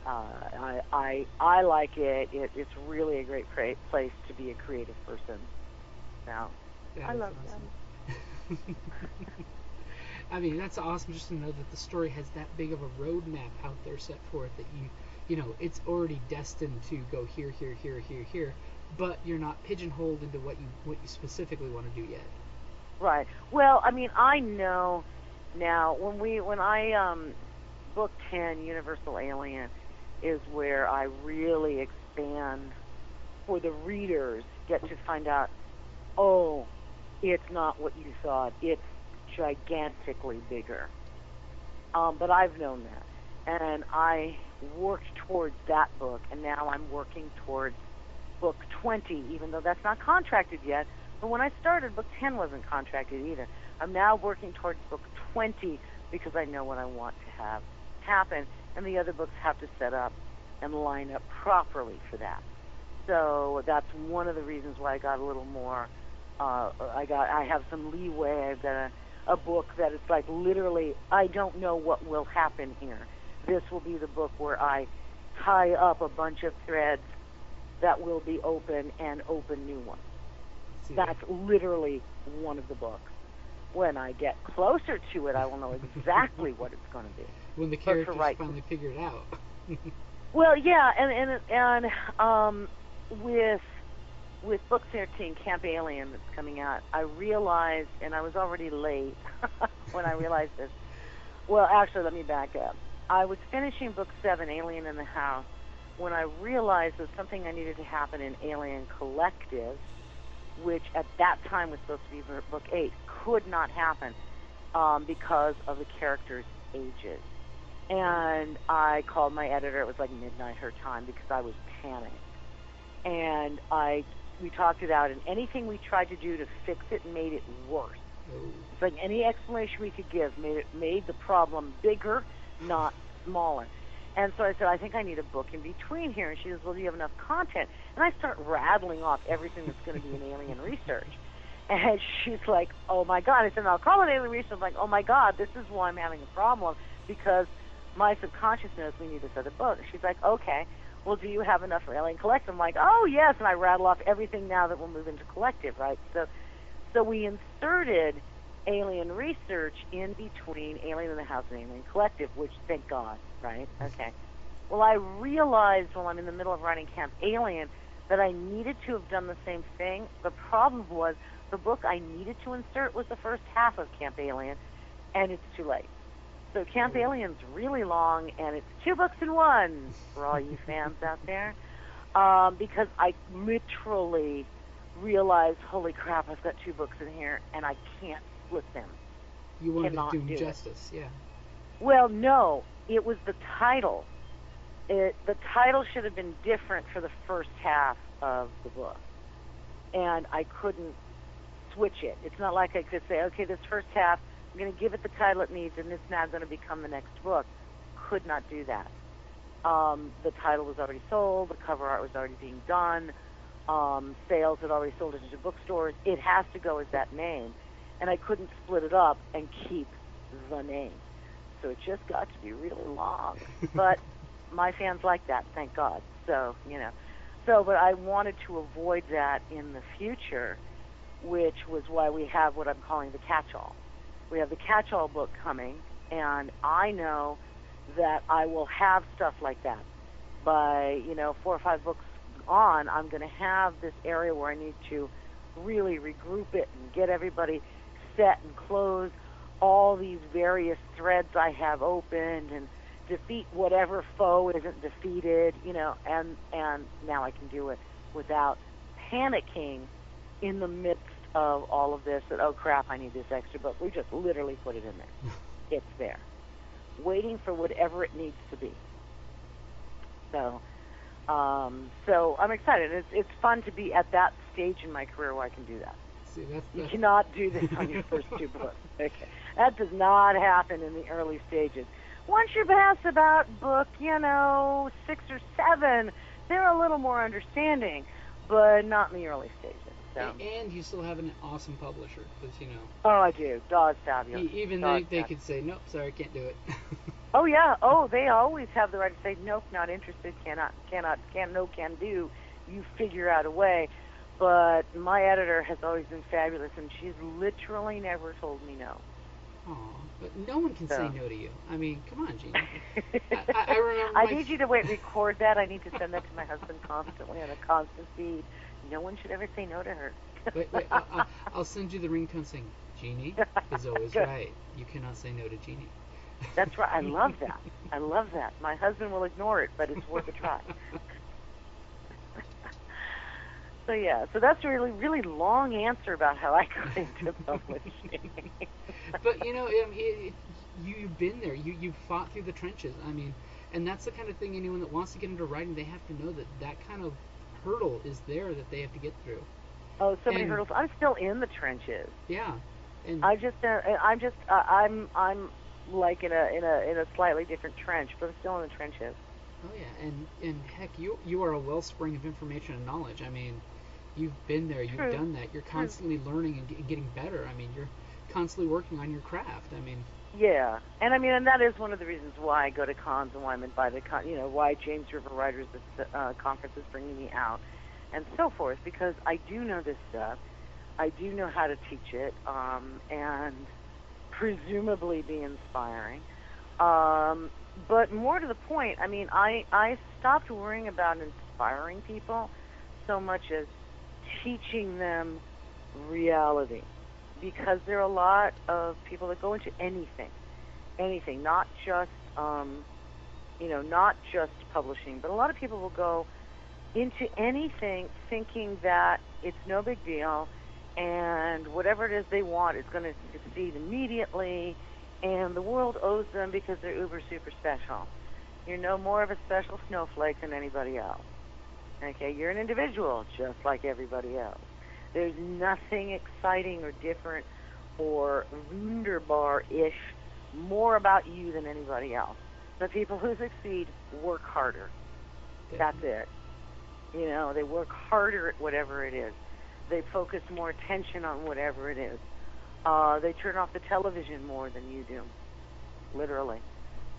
I like it. It's really a great place to be a creative person. Now, I love awesome. Them. I mean, that's awesome just to know that the story has that big of a roadmap out there set for it that you know, it's already destined to go here, but you're not pigeonholed into what you specifically want to do yet. Right. Well, I mean, I know now when I book 10, Universal Alien, is where I really expand for the readers, get to find out, oh, it's not what you thought. It's gigantically bigger. But I've known that. And I worked towards that book, and now I'm working towards book 20, even though that's not contracted yet. But when I started, book 10 wasn't contracted either. I'm now working towards book 20 because I know what I want to have happen, and the other books have to set up and line up properly for that. So that's one of the reasons why I got a little more. I have some leeway. I've got a book that it's like literally I don't know what will happen here. This will be the book where I tie up a bunch of threads that will be open and open new ones. That's literally one of the books. When I get closer to it, I will know exactly what it's going to be. When the characters finally figure it out. Well, yeah, and with book 13, Camp Alien, that's coming out, I realized, and I was already late when I realized this. Well, actually, let me back up. I was finishing book 7, Alien in the House, when I realized that something I needed to happen in Alien Collective, which at that time was supposed to be book 8, could not happen because of the characters' ages. And I called my editor. It was like midnight her time because I was panicked. And we talked it out, and anything we tried to do to fix it made it worse. It's like any explanation we could give made the problem bigger, not smaller. And so I said, I think I need a book in between here. And she says, well, do you have enough content? And I start rattling off everything that's going to be in alien research. And she's like, oh, my God. I said, I'll call it alien research. I'm like, oh, my God, this is why I'm having a problem, because my subconscious knows we need this other book. And she's like, okay, well, do you have enough for Alien Collective? I'm like, oh, yes. And I rattle off everything now that we'll move into Collective, right? So we inserted alien research in between Alien in the House and Alien Collective, which, thank God, right? Okay. Well, I realized while I'm in the middle of writing Camp Alien that I needed to have done the same thing. The problem was the book I needed to insert was the first half of Camp Alien, and it's too late. So Camp Alien's really long, and it's 2 books in one for all you fans out there, because I literally realized, holy crap, I've got 2 books in here, and I can't split them. You wanted to do them justice, yeah. Well, no, it was the title. The title should have been different for the first half of the book, and I couldn't switch it. It's not like I could say, okay, this first half, I'm going to give it the title it needs, and it's now going to become the next book. Could not do that. The title was already sold. The cover art was already being done. Sales had already sold it into bookstores. It has to go as that name. And I couldn't split it up and keep the name. So it just got to be really long. But my fans like that, thank God. So, you know. But I wanted to avoid that in the future, which was why we have what I'm calling the catch-all. We have the catch-all book coming, and I know that I will have stuff like that by, 4 or 5 books on, I'm going to have this area where I need to really regroup it and get everybody set and close all these various threads I have opened and defeat whatever foe isn't defeated, and now I can do it without panicking in the midst of all of this that, oh crap, I need this extra book. We just literally put it in there. It's there, waiting for whatever it needs to be. So I'm excited. It's fun to be at that stage in my career where I can do that. See, You cannot do this on your first 2 books. Okay. That does not happen in the early stages. Once you're past about book, 6 or 7, they're a little more understanding, but not in the early stages. So. And you still have an awesome publisher, because Oh, I do. DAW's fabulous. Even they could say, nope, sorry, can't do it. Oh yeah. Oh, they always have the right to say, nope, not interested, cannot, no, can do. You figure out a way. But my editor has always been fabulous, and she's literally never told me no. Aw, but no one can say no to you. I mean, come on, Gina. I remember. I need you to record that. I need to send that to my husband constantly on a constant feed. No one should ever say no to her. wait, I'll send you the ringtone saying, Jeannie is always right. You cannot say no to Jeannie. That's right. I love that. I love that. My husband will ignore it, but it's worth a try. So that's a really, really long answer about how I got into publishing. But you've been there. You've fought through the trenches. I mean, and that's the kind of thing anyone that wants to get into writing, they have to know that kind of hurdle is there that they have to get through. Oh, so many hurdles. I'm still in the trenches. Yeah. And I'm like in a slightly different trench, but I'm still in the trenches. Oh yeah, and heck, you are a wellspring of information and knowledge. I mean, you've been there, you've done that. You're constantly learning and getting better. I mean, you're constantly working on your craft. I mean. Yeah, and that is one of the reasons why I go to cons and why I'm invited. Why James River Writers Conference is bringing me out, and so forth, because I do know this stuff. I do know how to teach it, and presumably be inspiring. But more to the point, I mean, I stopped worrying about inspiring people so much as teaching them reality, because there are a lot of people that go into anything, not just not just publishing, but a lot of people will go into anything thinking that it's no big deal, and whatever it is they want is going to succeed immediately, and the world owes them because they're uber super special. You're no more of a special snowflake than anybody else. Okay, you're an individual just like everybody else. There's nothing exciting or different or wunderbar-ish more about you than anybody else. The people who succeed work harder. That's it. They work harder at whatever it is. They focus more attention on whatever it is. They turn off the television more than you do, literally.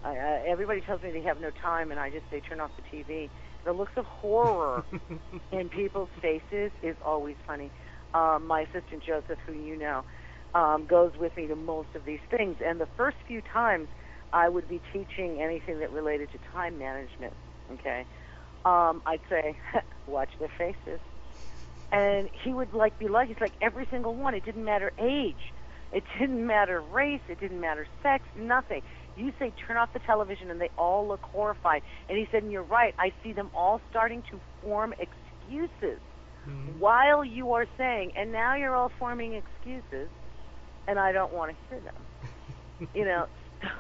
Everybody tells me they have no time, and I just say turn off the TV. The looks of horror in people's faces is always funny. My assistant Joseph, who you know, goes with me to most of these things, and the first few times I would be teaching anything that related to time management, okay, I'd say, watch their faces. And he would he's like every single one. It didn't matter age. It didn't matter race. It didn't matter sex. Nothing. You say turn off the television and they all look horrified. And he said, and you're right, I see them all starting to form excuses while you are saying, and now you're all forming excuses, and I don't want to hear them.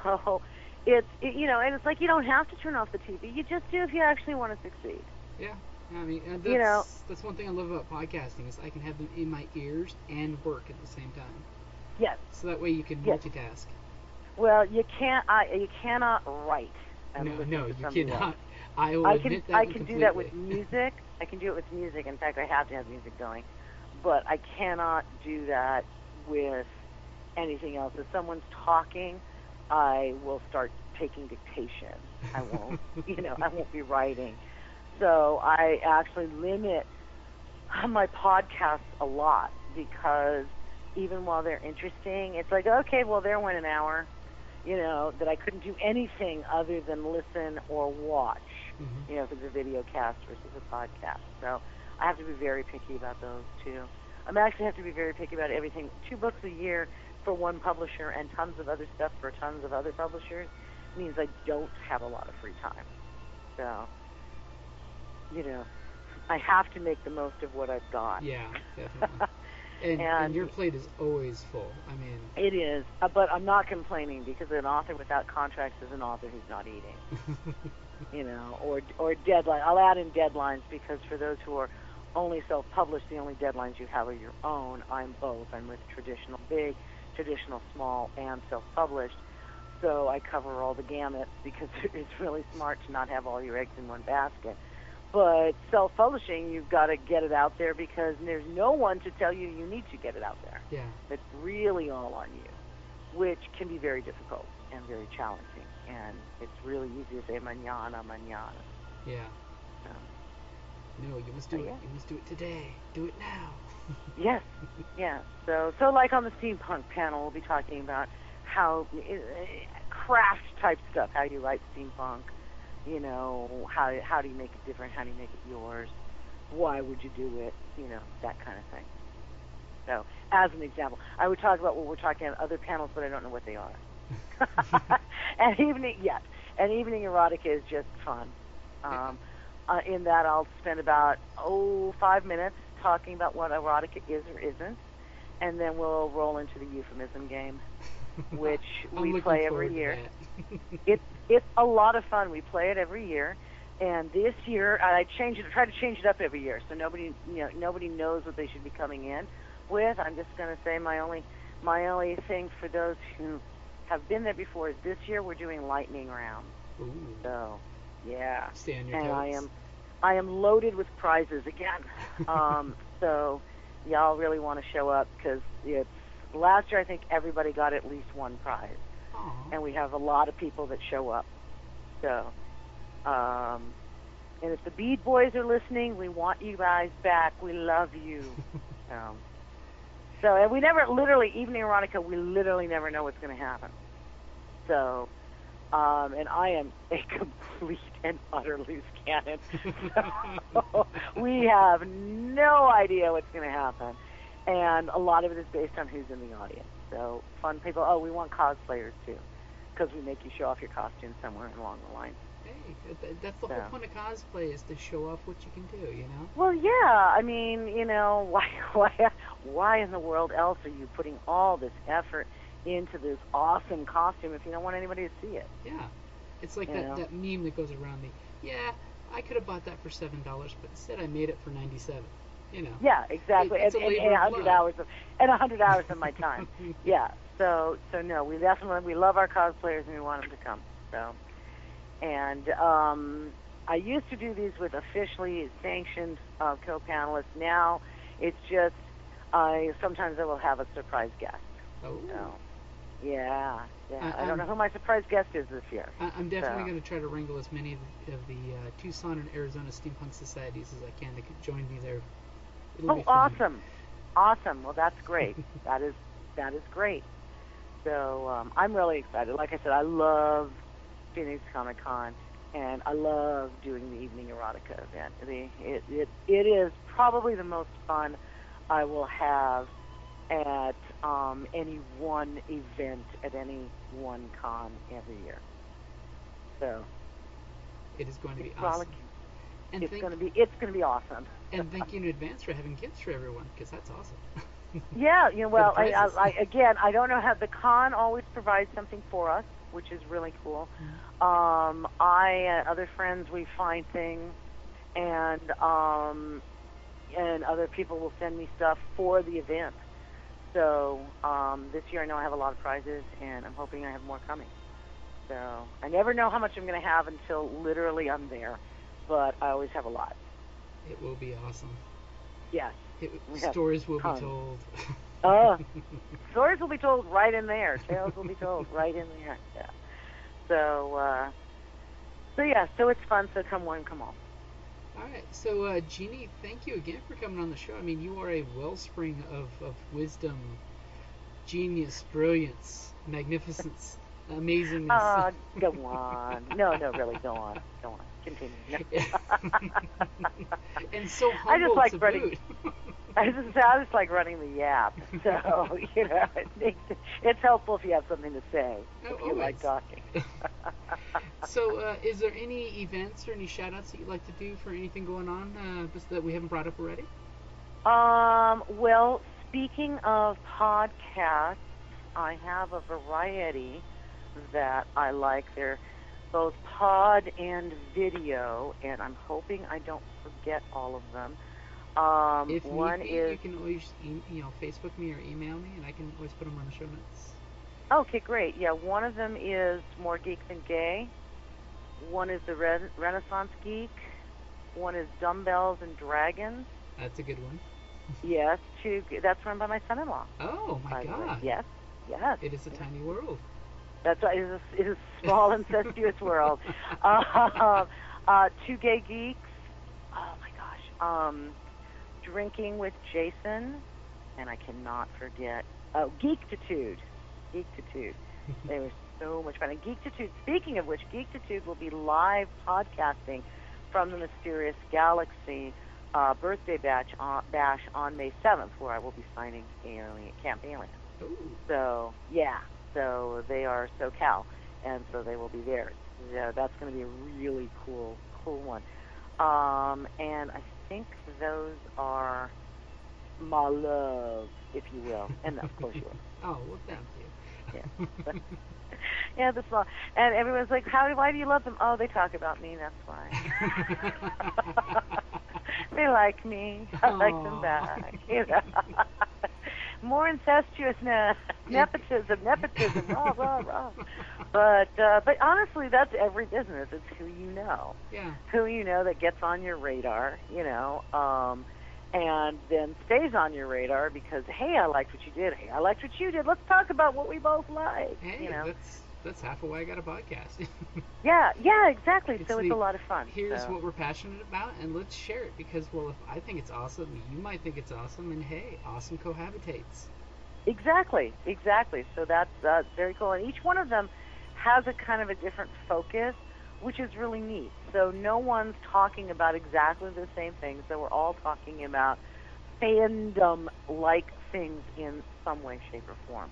So it's, and it's like you don't have to turn off the TV. You just do if you actually want to succeed. Yeah. I mean, that's one thing I love about podcasting is I can have them in my ears and work at the same time. Yes. So that way you can multitask. Well, you cannot write. No, you cannot. I will admit that. I can do that with music. I can do it with music. In fact, I have to have music going. But I cannot do that with anything else. If someone's talking, I will start taking dictation. I won't, I won't be writing. So I actually limit my podcasts a lot, because even while they're interesting, it's like, okay, well, there went an hour, that I couldn't do anything other than listen or watch. Mm-hmm. you know, if it's a video cast versus a podcast. So I have to be very picky about those too. I actually have to be very picky about everything. 2 books a year for one publisher and tons of other stuff for tons of other publishers means I don't have a lot of free time. So, you know, I have to make the most of what I've got. Yeah, definitely. And your plate is always full. I mean, it is, but I'm not complaining because an author without contracts is an author who's not eating. You know, or deadline. I'll add in deadlines because for those who are only self-published, the only deadlines you have are your own. I'm both. I'm with traditional big, traditional small, and self-published. So I cover all the gamuts because it's really smart to not have all your eggs in one basket. But self-publishing, you've got to get it out there because there's no one to tell you you need to get it out there. yeah. It's really all on you, which can be very difficult and very challenging. And it's really easy to say mañana, mañana. Yeah. So, No, you must do it. yeah. You must do it today. Do it now. yes, yeah. So like on the steampunk panel, we'll be talking about how craft type stuff, how you write steampunk. You know, how do you make it different? How do you make it yours? Why would you do it? You know, that kind of thing. So, as an example, I would talk about what we're talking about other panels, but I don't know what they are. And evening erotica is just fun. In that, I'll spend about 5 minutes talking about what erotica is or isn't, and then we'll roll into the euphemism game, which we play every year. It's a lot of fun. We play it every year, and this year I try to change it up every year, so nobody knows what they should be coming in with. I'm just going to say my only thing for those who have been there before is this year we're doing lightning rounds. Ooh. So, yeah. Stay on your and toes. I am loaded with prizes again. So y'all really want to show up because last year I think everybody got at least one prize. Aww. And we have a lot of people that show up. So, and if the Bead Boys are listening, we want you guys back. We love you. So, and we never literally, evening erotica, we literally never know what's going to happen. So, and I am a complete and utter loose cannon. So we have no idea what's going to happen. And a lot of it is based on who's in the audience. So fun people. Oh, we want cosplayers too, because we make you show off your costume somewhere along the line. Hey, that's the whole point of cosplay is to show off what you can do, you know? Well, yeah. I mean, you know, why in the world else are you putting all this effort into this awesome costume if you don't want anybody to see it? Yeah. It's like that meme that goes around I could have bought that for $7, but instead I made it for $97. You know. Yeah, exactly. It's and a labor of 100 hours of my time. Yeah. So no, we love our cosplayers and we want them to come. So, and I used to do these with officially sanctioned co-panelists. Now it's just sometimes I will have a surprise guest. Oh. So, yeah. I don't know who my surprise guest is this year. I'm definitely going to try to wrangle as many of the Tucson and Arizona steampunk societies as I can to join me there. It'll be fun. Awesome. Well, that's great. that is great. So I'm really excited. Like I said, I love Phoenix Comic Con, and I love doing the evening erotica event. It is probably the most fun I will have at any one event at any one con every year. So it is going to be awesome. And it's going to be awesome. And thank you in advance for having gifts for everyone, because that's awesome. Yeah, well, I don't know how the con always provides something for us, which is really cool. Mm-hmm. I and other friends, we find things, and other people will send me stuff for the event. So this year I know I have a lot of prizes, and I'm hoping I have more coming. So I never know how much I'm going to have until literally I'm there, but I always have a lot. It will be awesome. Yes. Stories will be told. Stories will be told right in there. Tales will be told right in there. Yeah. So it's fun. So come one, come all. All right. So, Gini, thank you again for coming on the show. I mean, you are a wellspring of wisdom, genius, brilliance, magnificence. amazingness. Go on. No, really, go on. Continue. No. And so I humble just like to running. boot. I just like running the yap. So, it's helpful if you have something to say, if you like talking. So, is there any events or any shout-outs that you'd like to do for anything going on that we haven't brought up already? Well, speaking of podcasts, I have a variety that I like. They're both pod and video, and I'm hoping I don't forget all of them. If one need be, is you can always Facebook me or email me, and I can always put them on the show notes. okay, great. Yeah, one of them is More Geek Than Gay. One is the Renaissance Geek. One is Dumbbells and Dragons. That's a good one. Yes, that's run by my son-in-law. Oh my God! Yes. It is a tiny world. That's right. It is a small, incestuous world. 2 Gay Geeks. Oh my gosh. Drinking with Jason, and I cannot forget. Geektitude. They were so much fun. And Geektitude. Speaking of which, Geektitude will be live podcasting from the Mysterious Galaxy birthday bash on May 7th, where I will be signing Camp Alien. Ooh. So yeah. So they are SoCal, and so they will be there. Yeah, that's going to be a really cool one. And I think those are my love, if you will, and of course yours. Oh, well, thank you. Yeah. Yeah, the small. And everyone's like, why do you love them? Oh, they talk about me, that's why. They like me. I like them back. More incestuousness, nepotism, rah. But honestly, that's every business. It's who you know. Yeah. Who you know that gets on your radar, and then stays on your radar because, hey, I liked what you did. Hey, I liked what you did. Let's talk about what we both like. Hey, that's half of why I got a podcast. Yeah, exactly. It's a lot of fun. Here's what we're passionate about, and let's share it because, well, if I think it's awesome, you might think it's awesome, and hey, awesome cohabitates. Exactly. So that's very cool. And each one of them has a kind of a different focus, which is really neat. So no one's talking about exactly the same things. So we're all talking about fandom-like things in some way, shape, or form.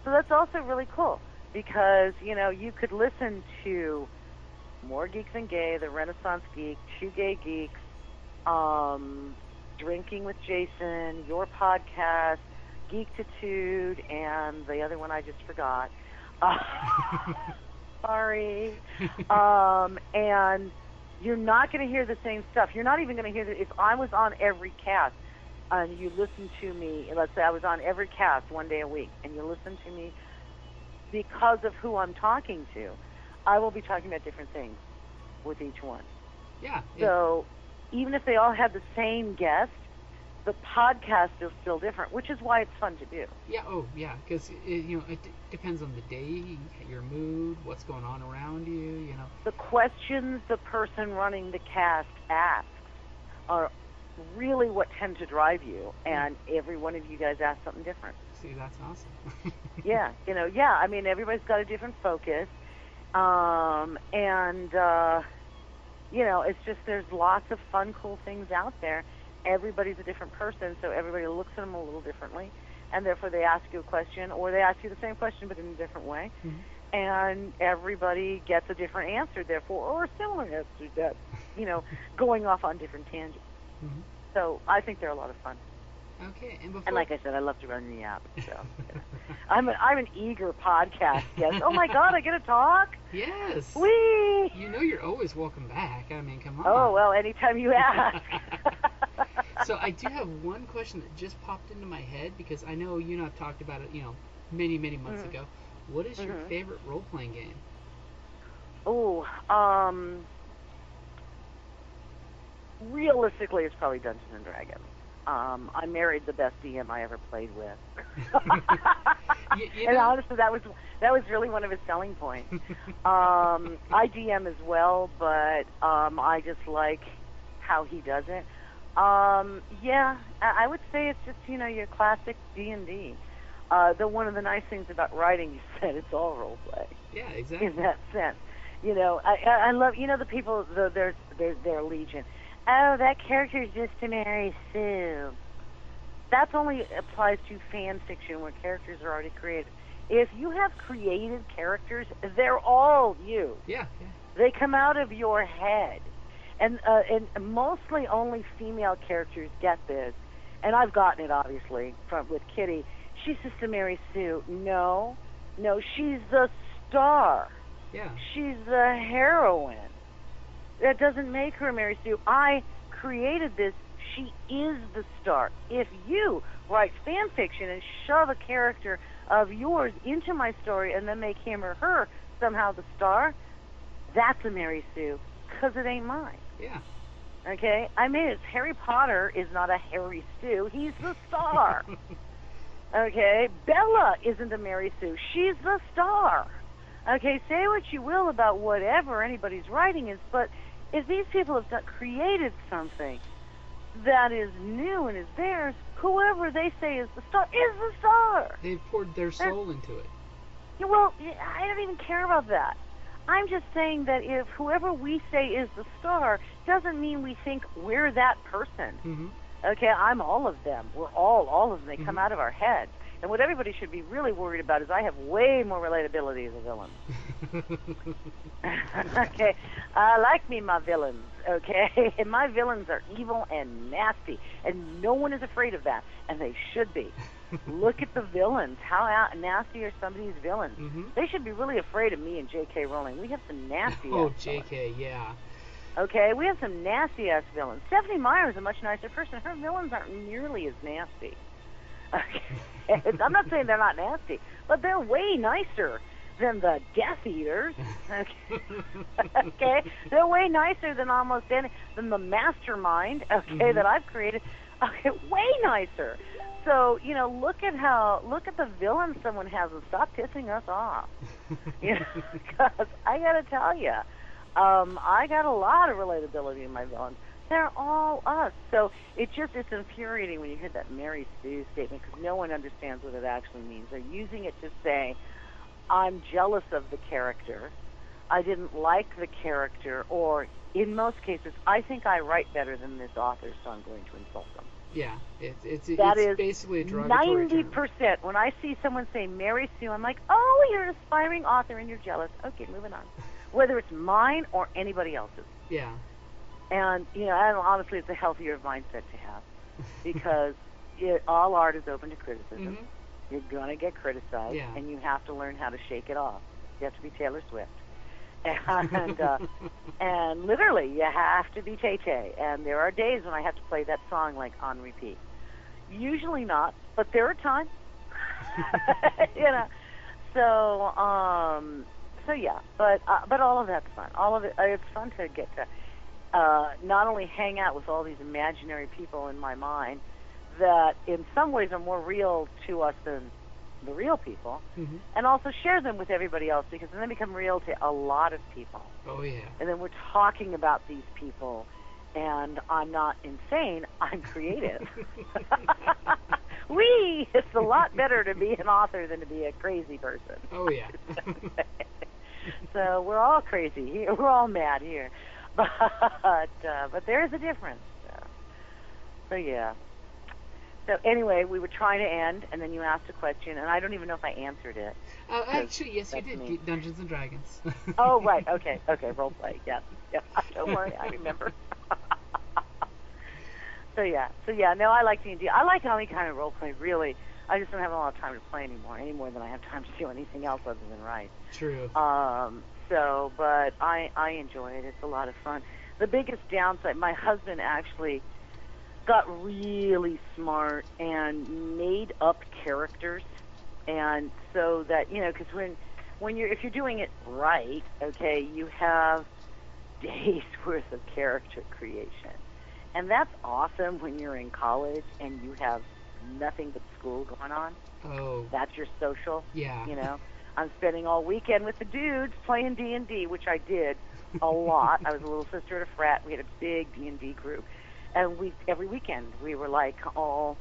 So that's also really cool because, you could listen to More Geeks Than Gay, The Renaissance Geek, 2 Gay Geeks, Drinking with Jason, your podcast, Geektitude, and the other one I just forgot. Sorry. And you're not going to hear the same stuff. You're not even going to hear if I was on every cast and you listen to me, let's say I was on every cast one day a week, and you listen to me because of who I'm talking to, I will be talking about different things with each one. Yeah. So even if they all have the same guest, the podcast is still different, which is why it's fun to do. Yeah. Oh, yeah. Because it depends on the day, your mood, what's going on around you. The questions the person running the cast asks are really what tend to drive you, and every one of you guys asks something different. See, that's awesome. Yeah. I mean, everybody's got a different focus, it's just there's lots of fun, cool things out there. Everybody's a different person, so everybody looks at them a little differently, and therefore they ask you a question, or they ask you the same question but in a different way, and everybody gets a different answer, therefore, or a similar answer that, going off on different tangents. So I think they're a lot of fun. Okay, and like I said, I love to run the app. So I'm an eager podcast guest. Oh my God, I get to talk. Yes. Whee! You're always welcome back. I mean, come on. Oh well, anytime you ask. So I do have one question that just popped into my head because I know you and I've talked about it, many months ago. What is your favorite role-playing game? Oh, realistically, it's probably Dungeons and Dragons. I married the best DM I ever played with. And honestly, that was really one of his selling points. I DM as well, but I just like how he does it. I would say it's just your classic D&D. one of the nice things about writing is that it's all role play. Yeah, exactly. In that sense, I love the people. There's their legion. Oh, that character is just a Mary Sue. That only applies to fan fiction where characters are already created. If you have created characters, they're all you. Yeah. They come out of your head, and mostly only female characters get this. And I've gotten it obviously with Kitty. She's just a Mary Sue. No, she's the star. Yeah. She's the heroine. That doesn't make her a Mary Sue. I created this. She is the star. If you write fan fiction and shove a character of yours into my story and then make him or her somehow the star, that's a Mary Sue, because it ain't mine. Yeah. Okay? I mean, Harry Potter is not a Harry Sue. He's the star. Okay? Bella isn't a Mary Sue. She's the star. Okay? Say what you will about whatever anybody's writing is, but if these people have created something that is new and is theirs, whoever they say is the star is the star. They've poured their soul into it. Well, I don't even care about that. I'm just saying that if whoever we say is the star doesn't mean we think we're that person. Mm-hmm. Okay, I'm all of them. We're all of them. They come out of our heads. And what everybody should be really worried about is I have way more relatability as a villain. Okay, I like me my villains. Okay, and my villains are evil and nasty, and no one is afraid of that, and they should be. Look at the villains. How nasty are some of these villains? Mm-hmm. They should be really afraid of me and J.K. Rowling. We have some nasty. Oh, J.K. Yeah. Okay, we have some nasty-ass villains. Stephanie Meyer is a much nicer person. Her villains aren't nearly as nasty. Okay. I'm not saying they're not nasty, but they're way nicer than the Death Eaters. Okay, okay? They're way nicer than almost than the Mastermind. Okay, that I've created. Okay, way nicer. So look at the villain someone has and stop pissing us off. Because I gotta tell you, I got a lot of relatability in my villains. They're all us. So it's infuriating when you hear that Mary Sue statement because no one understands what it actually means. They're using it to say, I'm jealous of the character, I didn't like the character, or in most cases, I think I write better than this author, so I'm going to insult them. Yeah, it's is basically a derogatory 90%. term. When I see someone say Mary Sue, I'm like, oh, you're an aspiring author and you're jealous. Okay, moving on. Whether it's mine or anybody else's. Yeah. And, and honestly, it's a healthier mindset to have because all art is open to criticism. Mm-hmm. You're going to get criticized, Yeah. and you have to learn how to shake it off. You have to be Taylor Swift. And and literally, you have to be Tay-Tay. And there are days when I have to play that song, like, on repeat. Usually not, but there are times. So yeah, but all of that's fun. All of it, it's fun to get to not only hang out with all these imaginary people in my mind that in some ways are more real to us than the real people, and also share them with everybody else because then they become real to a lot of people. Oh, yeah. And then we're talking about these people, and I'm not insane, I'm creative. It's a lot better to be an author than to be a crazy person. Oh, yeah. So we're all crazy here. We're all mad here. But there is a difference. So yeah. So anyway, we were trying to end, and then you asked a question, and I don't even know if I answered it. Actually, yes, you did. Me. Dungeons and Dragons. Oh, right. Okay. Role play. Yeah. Don't worry. I remember. So yeah. No, I like D&D. I like any kind of role play, really. I just don't have a lot of time to play any more than I have time to do anything else other than write. True. But I enjoy it. It's a lot of fun. The biggest downside, my husband actually got really smart and made up characters, and so that because if you're doing it right, okay, you have days worth of character creation, and that's awesome when you're in college and you have nothing but school going on. Oh. That's your social. Yeah. I'm spending all weekend with the dudes playing D&D, which I did a lot. I was a little sister at a frat. We had a big D&D group. And every weekend we were like all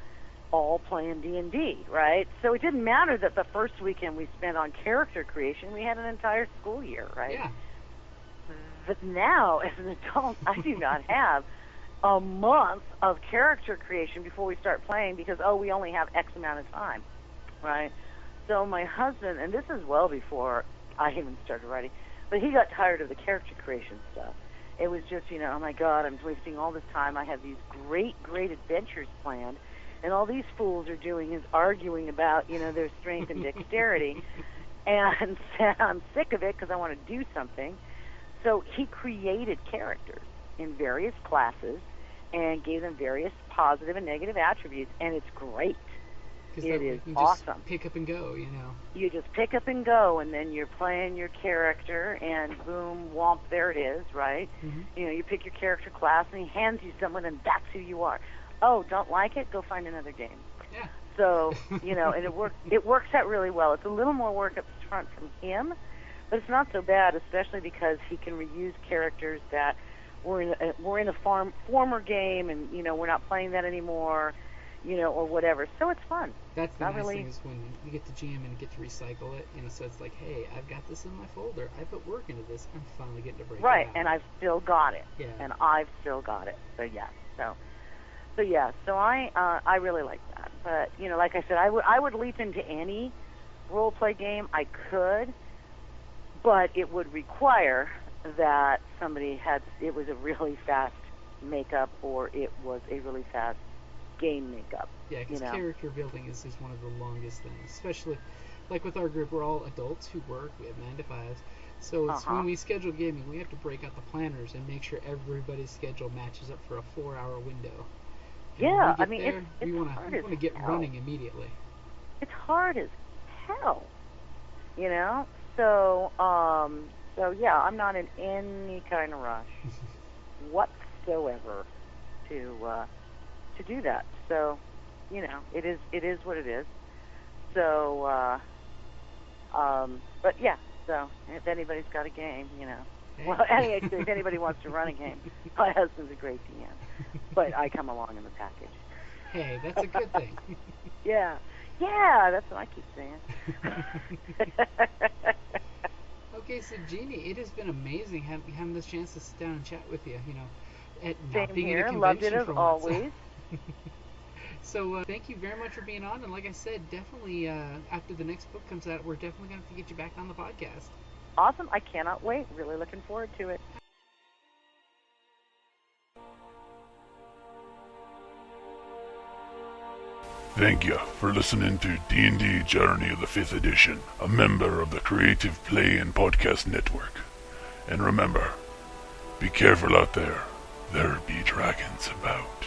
all playing D&D, right? So it didn't matter that the first weekend we spent on character creation. We had an entire school year, right? Yeah. But now, as an adult, I do not have a month of character creation before we start playing because, we only have X amount of time, right? So my husband, and this is well before I even started writing, but he got tired of the character creation stuff. It was just, oh my God, I'm wasting all this time. I have these great, great adventures planned, and all these fools are doing is arguing about, their strength and dexterity, and I'm sick of it because I want to do something. So he created characters in various classes and gave them various positive and negative attributes, and it's great. It is awesome. Just pick up and go, You just pick up and go, and then you're playing your character, and boom, womp, there it is, right? Mm-hmm. You pick your character class, and he hands you someone, and that's who you are. Oh, don't like it? Go find another game. Yeah. So, and it works out really well. It's a little more work up front from him, but it's not so bad, especially because he can reuse characters that were in a former game, and we're not playing that anymore, or whatever. So it's fun. That's the nice thing is when you get to GM and get to recycle it, so it's like, hey, I've got this in my folder. I put work into this. I'm finally getting to break it out. Right, and I've still got it. Yeah. And I've still got it. So yeah. So I really like that. But like I said, I would leap into any role play game I could, but it would require that somebody it was a really fast makeup, or it was a really fast game makeup. Yeah, because character building is one of the longest things, especially like with our group. We're all adults who work. We have 9 to 5s, so it's when we schedule gaming, we have to break out the planners and make sure everybody's schedule matches up for a 4-hour window. And it's we want hard to get running immediately. It's hard as hell, So yeah, I'm not in any kind of rush whatsoever to do that. So, it is what it is. So, but yeah. So if anybody's got a game, Hey. well, anyway, if anybody wants to run a game, my husband's a great DM, but I come along in the package. Hey, that's a good thing. Yeah, that's what I keep saying. Okay, so Gini, it has been amazing having this chance to sit down and chat with you. At Same not being here. in a Loved it convention as for once. always. So thank you very much for being on, and like I said, definitely after the next book comes out, we're definitely going to have to get you back on the podcast. Awesome. I cannot wait. Really looking forward to it. Thank you for listening to D&D Journey of the 5th Edition, a member of the Creative Play and Podcast Network. And remember, be careful out there. There be dragons about.